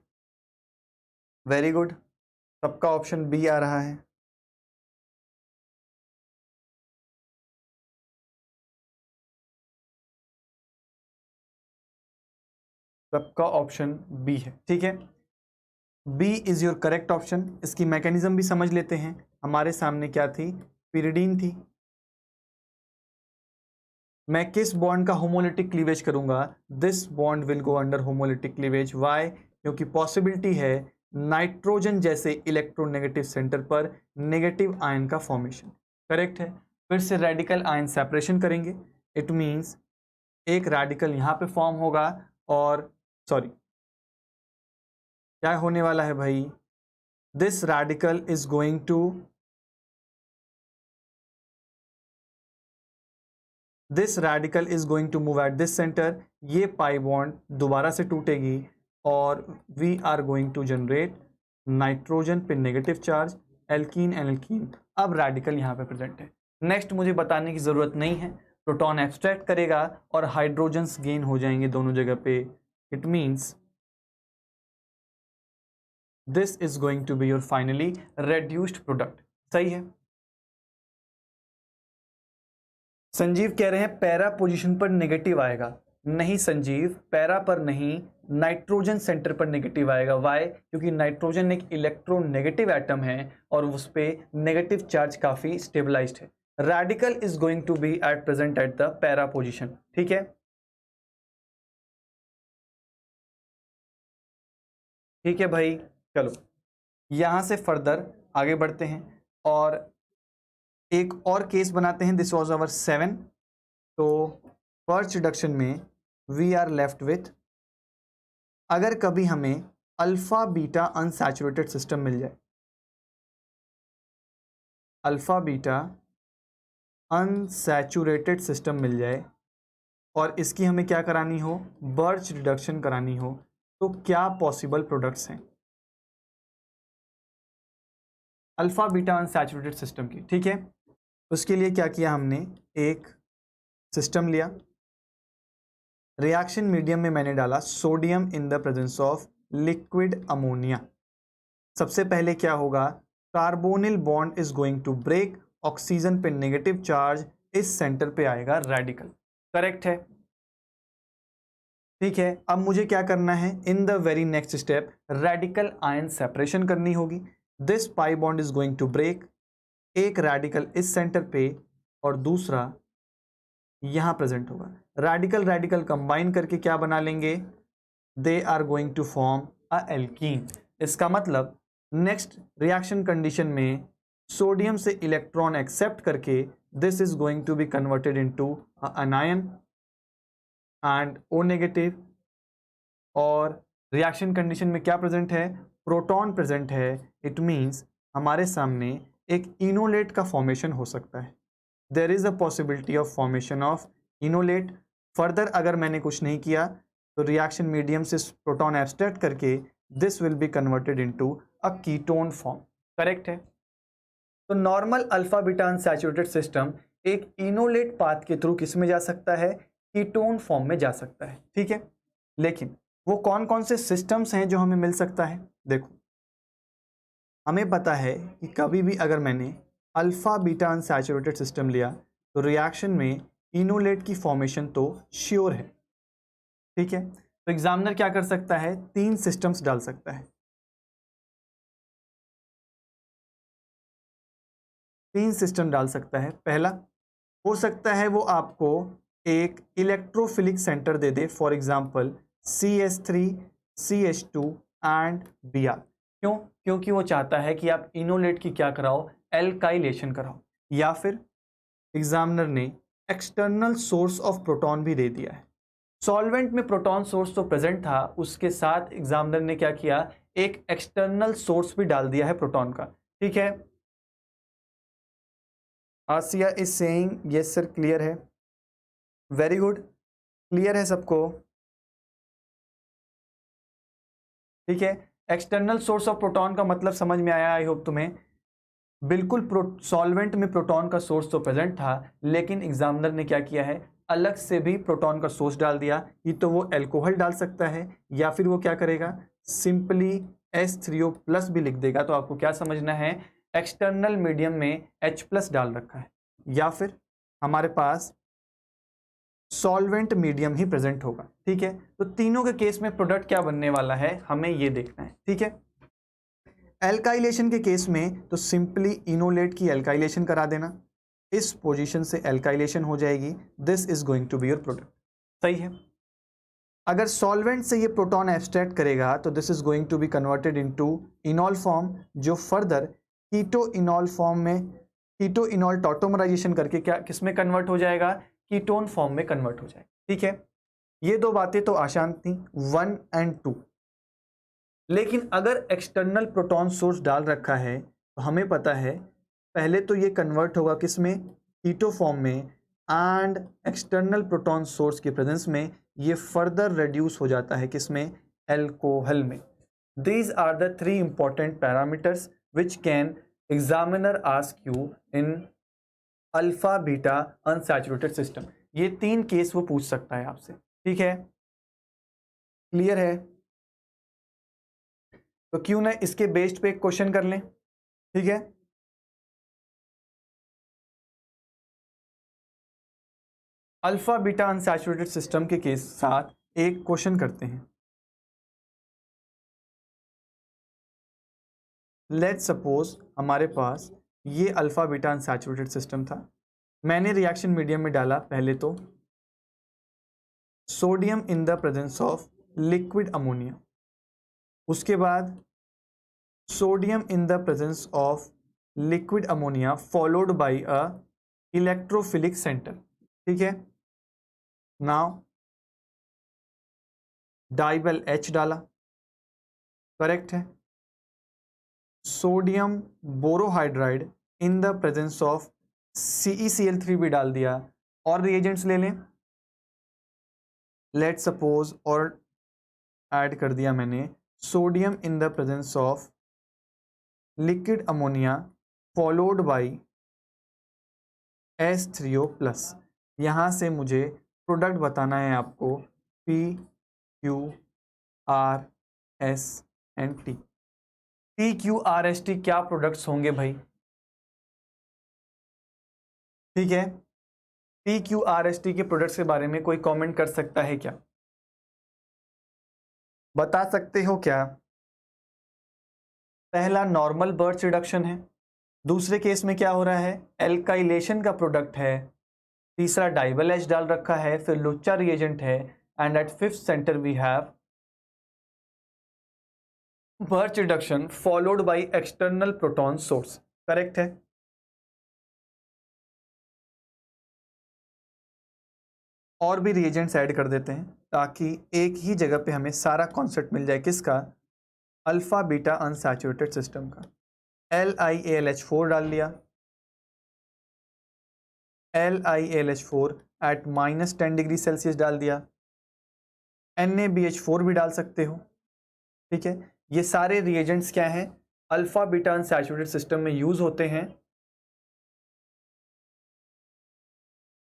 very good, सबका ऑप्शन बी आ रहा है। सबका ऑप्शन बी है। ठीक है, B is your correct option. इसकी मैकेनिज्म भी समझ लेते हैं। हमारे सामने क्या थी, पिरिडीन थी। मैं किस बॉन्ड का होमोलिटिक क्लीवेज करूंगा? This bond will go under homolytic cleavage. Why? क्योंकि पॉसिबिलिटी है नाइट्रोजन जैसे इलेक्ट्रोनेगेटिव सेंटर पर नेगेटिव आयन का फॉर्मेशन। करेक्ट है। फिर से रेडिकल आयन सेपरेशन करेंगे। इट मीन्स एक रेडिकल यहाँ पे फॉर्म होगा और सॉरी क्या होने वाला है भाई, this radical is going to this radical is going to move at this centre, ये पाई बॉन्ड दोबारा से टूटेगी और we are going to generate nitrogen पे negative charge, alkene and alkene. अब रेडिकल यहाँ पे प्रेजेंट है। नेक्स्ट मुझे बताने की ज़रूरत नहीं है, प्रोटॉन एब्स्ट्रैक्ट करेगा और हाइड्रोजन्स गेन हो जाएंगे दोनों जगह पे। It means this is going to be your finally reduced product. सही है। संजीव कह रहे हैं पैरा पोजीशन पर नेगेटिव आएगा। नहीं संजीव, पैरा पर नहीं, नाइट्रोजन सेंटर पर नेगेटिव आएगा। वाई? क्योंकि नाइट्रोजन एक इलेक्ट्रोनेगेटिव एटम है और उस पर नेगेटिव चार्ज काफी स्टेबलाइज्ड है। Radical is going to be at present at the para position. ठीक है, ठीक है भाई। चलो यहां से फर्दर आगे बढ़ते हैं और एक और केस बनाते हैं। This was our 7। तो फर्स्ट रिडक्शन में वी आर लेफ्ट विथ, अगर कभी हमें अल्फा बीटा अनसैचुरेटेड सिस्टम मिल जाए, अल्फा बीटा अनसैचुरेटेड सिस्टम मिल जाए और इसकी हमें क्या करानी हो, बर्च रिडक्शन करानी हो, तो क्या पॉसिबल प्रोडक्ट्स हैं अल्फा बीटा अनसैचुरेटेड सिस्टम की। ठीक है, उसके लिए क्या किया हमने, एक सिस्टम लिया, रिएक्शन मीडियम में मैंने डाला sodium in the presence of liquid ammonia. सबसे पहले क्या होगा, carbonyl bond is going to break, oxygen पे नेगेटिव चार्ज, इस सेंटर पे आएगा रेडिकल। करेक्ट है, ठीक है। अब मुझे क्या करना है, in the very next step radical ion separation करनी होगी। This pi bond is going to break, एक रेडिकल इस सेंटर पे और दूसरा यहां प्रेजेंट होगा। रेडिकल रेडिकल कंबाइन करके क्या बना लेंगे, they are going to form a alkene. इसका मतलब नेक्स्ट रिएक्शन कंडीशन में सोडियम से इलेक्ट्रॉन एक्सेप्ट करके this is going to be converted into a anion and O negative. और रिएक्शन कंडीशन में क्या प्रेजेंट है, प्रोटॉन प्रेजेंट है। इट मीन्स हमारे सामने एक इनोलेट का फॉर्मेशन हो सकता है। There is a possibility of formation of enolate. Further अगर मैंने कुछ नहीं किया तो रिएक्शन मीडियम से प्रोटॉन एब्स्ट्रैक्ट करके this will be converted into a ketone form. Correct है। तो normal alpha beta unsaturated system एक इनोलेट पाथ के थ्रू किस में जा सकता है, कीटोन फॉर्म में जा सकता है। ठीक है, लेकिन वो कौन कौन से सिस्टम्स हैं जो हमें मिल सकता है। देखो हमें पता है कि कभी भी अगर मैंने अल्फा बीटा अनसैचुरेटेड सिस्टम लिया तो रिएक्शन में इनोलेट की फॉर्मेशन तो श्योर है। ठीक है, तो एग्जामिनर क्या कर सकता है, 3 सिस्टम्स डाल सकता है। 3 सिस्टम डाल सकता है। पहला हो सकता है वो आपको एक electrophilic centre they they, for example CH3 CH2 and Br। क्यों? क्योंकि वो चाहता है कि आप इनोलेट की क्या कराओ, एल्काइलेशन कराओ। या फिर एग्जामिनर ने एक्सटर्नल सोर्स ऑफ प्रोटॉन भी दे दिया है। सॉल्वेंट में प्रोटॉन सोर्स तो प्रेजेंट था, उसके साथ एग्जामिनर ने क्या किया, एक एक्सटर्नल सोर्स भी डाल दिया है प्रोटॉन का। ठीक है, Asiya is saying yes sir clear है, वेरी गुड, क्लियर है सबको। ठीक है, एक्सटर्नल सोर्स ऑफ प्रोटॉन का मतलब समझ में आया, आई होप तुम्हें। बिल्कुल सॉल्वेंट में प्रोटॉन का सोर्स तो प्रेजेंट था, लेकिन एग्जामिनर ने क्या किया है, अलग से भी प्रोटॉन का सोर्स डाल दिया। ये तो वो एल्कोहल डाल सकता है या फिर वो क्या करेगा, सिंपली H3O+ भी लिख देगा। तो आपको क्या समझना है, एक्सटर्नल मीडियम में H+ डाल रखा है या फिर हमारे पास सॉल्वेंट मीडियम ही प्रेजेंट होगा। ठीक है, तो तीनों के केस में प्रोडक्ट क्या बनने वाला है हमें ये देखना है। ठीक है, एल्काइलेशन के केस में तो सिंपली इनोलेट की एल्काइलेशन करा देना, इस पोजीशन से एल्काइलेशन हो जाएगी, this is going to be your product. सही है। अगर सॉल्वेंट से ये प्रोटॉन एब्स्ट्रैक्ट करेगा तो this is going to be converted into enol form, जो फर्दर कीटो इनॉल फॉर्म में कीटो इनॉल टॉटोमराइजेशन करके क्या किस में कन्वर्ट हो जाएगा, कीटोन फॉर्म में कन्वर्ट हो जाएगा। ठीक है, ये 2 बातें तो आसान थी, 1 और 2। लेकिन अगर एक्सटर्नल प्रोटॉन सोर्स डाल रखा है तो हमें पता है पहले तो ये कन्वर्ट होगा किस में, कीटो फॉर्म में, एंड एक्सटर्नल प्रोटॉन सोर्स की प्रेजेंस में ये फर्दर रिड्यूस हो जाता है किसमें, एल्कोहल में। These are the 3 important parameters which can examiner ask you in alpha beta unsaturated system. ये 3 केस वो पूछ सकता है आपसे, ठीक है, क्लियर है? तो क्यों ना इसके बेस्ड पे एक क्वेश्चन कर लें, ठीक है। अल्फा बीटा अनसैचुरेटेड सिस्टम के केस साथ एक क्वेश्चन करते हैं। लेट्स सपोज हमारे पास ये अल्फा बीटा अनसैचुरेटेड सिस्टम था। मैंने रिएक्शन मीडियम में डाला पहले तो sodium in the presence of liquid ammonia, उसके बाद sodium in the presence of liquid ammonia followed by a electrophilic centre, ठीक है। नाउ डाइवेल H डाला, करेक्ट है। Sodium borohydride in the presence of CeCl3 भी डाल दिया, और रिएजेंट्स ले लें। लेट सपोज और ऐड कर दिया मैंने sodium in the presence of liquid ammonia followed by H3O+। यहाँ से मुझे प्रोडक्ट बताना है आपको PQRS एंड T। PQRST क्या प्रोडक्ट्स होंगे भाई, ठीक है। PQRST के प्रोडक्ट्स के बारे में कोई कमेंट कर सकता है क्या, बता सकते हो क्या? पहला नॉर्मल बर्च रिडक्शन है, दूसरे केस में क्या हो रहा है, एल्काइलेशन का प्रोडक्ट है, तीसरा डाइवेल H डाल रखा है, फिर लुच्चा रिएजेंट है, and at 5th centre we have Birch reduction followed by external proton source, correct है। और भी रिएजेंट्स ऐड कर देते हैं ताकि एक ही जगह पे हमें सारा कॉन्सेप्ट मिल जाए, किसका, अल्फा बीटा अनसैचुरेटेड सिस्टम का। LiAlH4 डाल लिया, LiAlH4 एट -10 डिग्री सेल्सियस डाल दिया, NaBH4 भी डाल सकते हो, ठीक है। ये सारे रिएजेंट्स क्या हैं, अल्फा बीटा अनसैचुरेटेड सिस्टम में यूज होते हैं।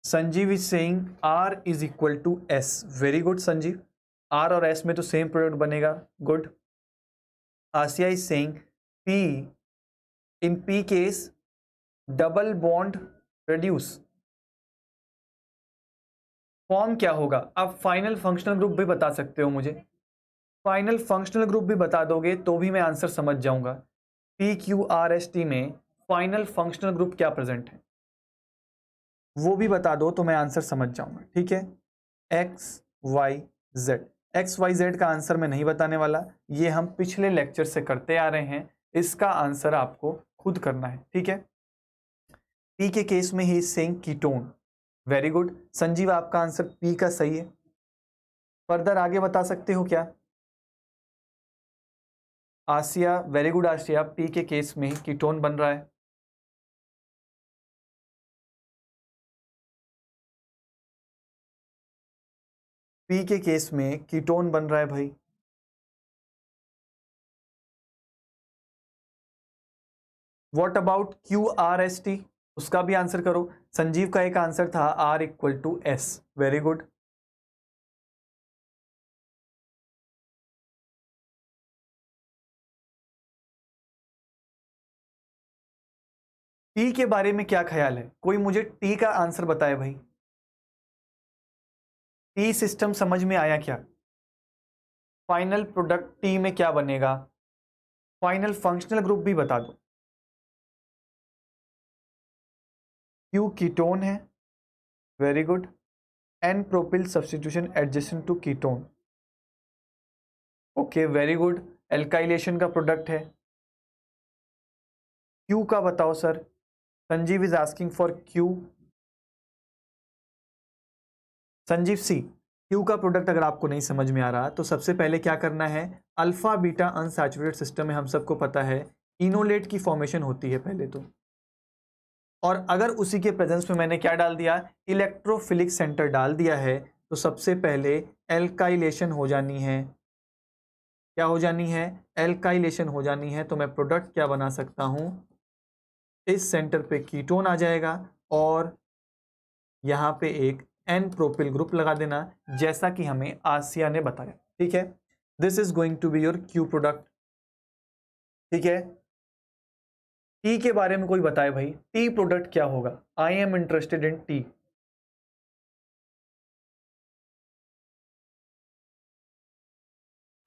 Sanjeev is saying R is equal to S, very good Sanjeev, R और S में तो सेम प्रोडक्ट बनेगा, good. Asiya is saying P, in P case double bond reduce, form क्या होगा? आप फाइनल फंक्शनल ग्रुप भी बता सकते हो मुझे, फाइनल फंक्शनल ग्रुप भी बता दोगे तो भी मैं आंसर समझ जाऊंगा। PQRST में फाइनल फंक्शनल ग्रुप क्या प्रेजेंट है वो भी बता दो तो मैं आंसर समझ जाऊंगा, ठीक है। XYZ, XYZ का आंसर मैं नहीं बताने वाला, ये हम पिछले लेक्चर से करते आ रहे हैं, इसका आंसर आपको खुद करना है, ठीक है। P के केस में he saying ketone, very good Sanjeev, आपका आंसर P का सही है। फर्दर आगे बता सकते हो क्या? आसिया, वेरी गुड आसिया, P के केस में ही कीटोन बन रहा है। P के केस में कीटोन बन रहा है भाई। व्हाट अबाउट QRST, उसका भी आंसर करो। संजीव का एक आंसर था R equal to S, very good. T के बारे में क्या ख्याल है, कोई मुझे T का आंसर बताए भाई। T सिस्टम समझ में आया क्या? फाइनल प्रोडक्ट T में क्या बनेगा, फाइनल फंक्शनल ग्रुप भी बता दो। Q कीटोन है, very good. N propyl substitution adjacent to ketone, okay very good. Alkylation का प्रोडक्ट है। Q का बताओ sir, Sanjeev is asking for Q। Sanjeev see, Q का प्रोडक्ट अगर आपको नहीं समझ में आ रहा तो सबसे पहले क्या करना है, अल्फा बीटा अनसैचुरेटेड सिस्टम में हम सबको पता है इनोलेट की फॉर्मेशन होती है पहले तो, और अगर उसी के प्रेजेंस में मैंने क्या डाल दिया, इलेक्ट्रोफिलिक सेंटर डाल दिया है, तो सबसे पहले एल्काइलेशन हो जानी है। क्या हो जानी है, एल्काइलेशन हो जानी है। तो मैं प्रोडक्ट क्या बना सकता हूं, इस सेंटर पे कीटोन आ जाएगा और यहाँ पे एक एन प्रोपिल ग्रुप लगा देना, जैसा कि हमें आसिया ने बताया। ठीक है, this is going to be your Q product. ठीक है, टी के बारे में कोई बताए भाई, टी प्रोडक्ट क्या होगा, I am interested in T.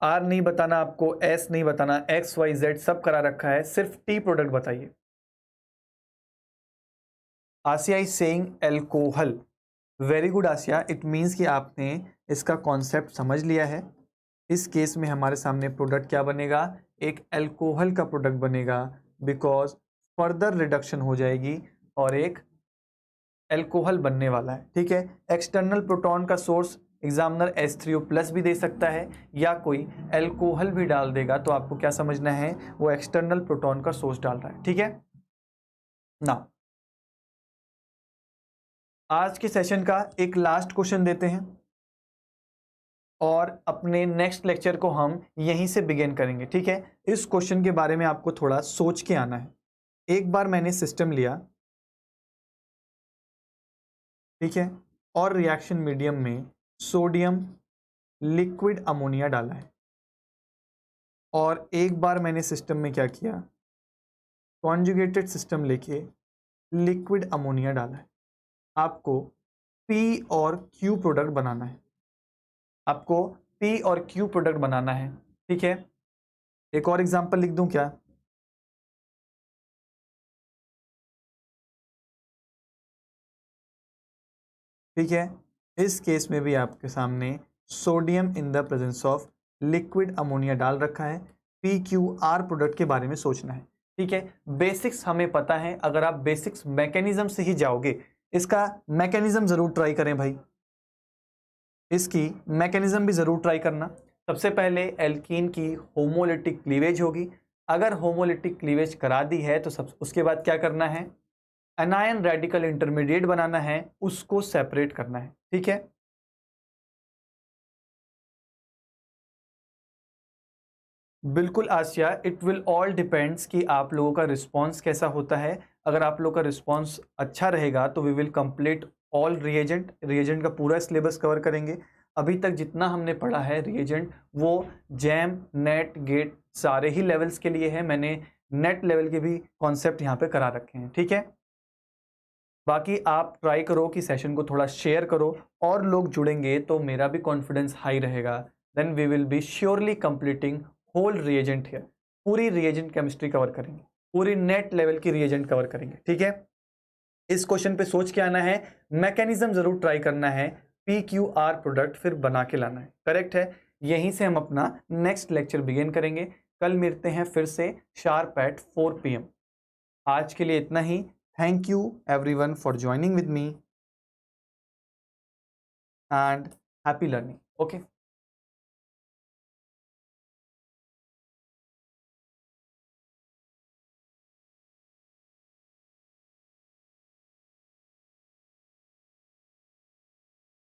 R नहीं बताना आपको, एस नहीं बताना, एक्स वाई जेड सब करा रखा है, सिर्फ टी प्रोडक्ट बताइए। Asiya is saying alcohol. Very good Asiya, it means कि आपने इसका कॉन्सेप्ट समझ लिया है। इस केस में हमारे सामने प्रोडक्ट क्या बनेगा, एक एल्कोहल का प्रोडक्ट बनेगा, बिकॉज फर्दर रिडक्शन हो जाएगी और एक एल्कोहल बनने वाला है। ठीक है, एक्सटर्नल प्रोटॉन का सोर्स एग्जामिनर H3O+ भी दे सकता है या कोई एल्कोहल भी डाल देगा, तो आपको क्या समझना है, वो एक्सटर्नल प्रोटॉन का सोर्स डाल रहा है। ठीक है ना, आज के सेशन का एक लास्ट क्वेश्चन देते हैं और अपने नेक्स्ट लेक्चर को हम यहीं से बिगिन करेंगे। ठीक है, इस क्वेश्चन के बारे में आपको थोड़ा सोच के आना है। एक बार मैंने सिस्टम लिया, ठीक है, और रिएक्शन मीडियम में सोडियम लिक्विड अमोनिया डाला है, और एक बार मैंने सिस्टम में क्या किया, कॉन्जुगेटेड सिस्टम लेके लिक्विड अमोनिया डाला है। आपको पी और क्यू प्रोडक्ट बनाना है, आपको पी और क्यू प्रोडक्ट बनाना है। ठीक है, एक और एग्जांपल लिख दूं क्या, ठीक है, इस केस में भी आपके सामने sodium in the presence of liquid ammonia डाल रखा है। पी क्यू आर प्रोडक्ट के बारे में सोचना है। ठीक है, बेसिक्स हमें पता है, अगर आप बेसिक्स मैकेनिज्म से ही जाओगे, इसका मैकेनिज्म जरूर ट्राई करें भाई, इसकी मैकेनिज्म भी जरूर ट्राई करना। सबसे पहले एल्कीन की होमोलिटिक क्लीवेज होगी, अगर होमोलिटिक क्लीवेज करा दी है तो सब उसके बाद क्या करना है, एनायन रेडिकल इंटरमीडिएट बनाना है, उसको सेपरेट करना है। ठीक है, बिल्कुल आसिया, इट विल ऑल डिपेंड्स कि आप लोगों का रिस्पांस कैसा होता है। अगर आप लोगों का रिस्पांस अच्छा रहेगा तो we will complete all reagent का पूरा सिलेबस कवर करेंगे। अभी तक जितना हमने पढ़ा है रिएजेंट, वो जैम नेट गेट सारे ही लेवल्स के लिए है। मैंने नेट लेवल के भी कॉन्सेप्ट यहाँ पे करा रखे हैं। ठीक है, बाकी आप ट्राई करो कि सेशन को थोड़ा शेयर करो, और लोग जुड़ेंगे तो मेरा भी कॉन्फिडेंस हाई रहेगा। Then we will be surely completing whole reagent here. पूरी रिएजेंट केमिस्ट्री कवर करेंगे, पूरी नेट लेवल की रिएजेंट कवर करेंगे। ठीक है, इस क्वेश्चन पे सोच के आना है, मैकेनिज्म जरूर ट्राई करना है, पी क्यू आर प्रोडक्ट फिर बना के लाना है। करेक्ट है, यहीं से हम अपना नेक्स्ट लेक्चर बिगिन करेंगे। कल मिलते हैं फिर से शार्प एट 4 PM। आज के लिए इतना ही। Thank you everyone for joining with me and happy learning. Okay.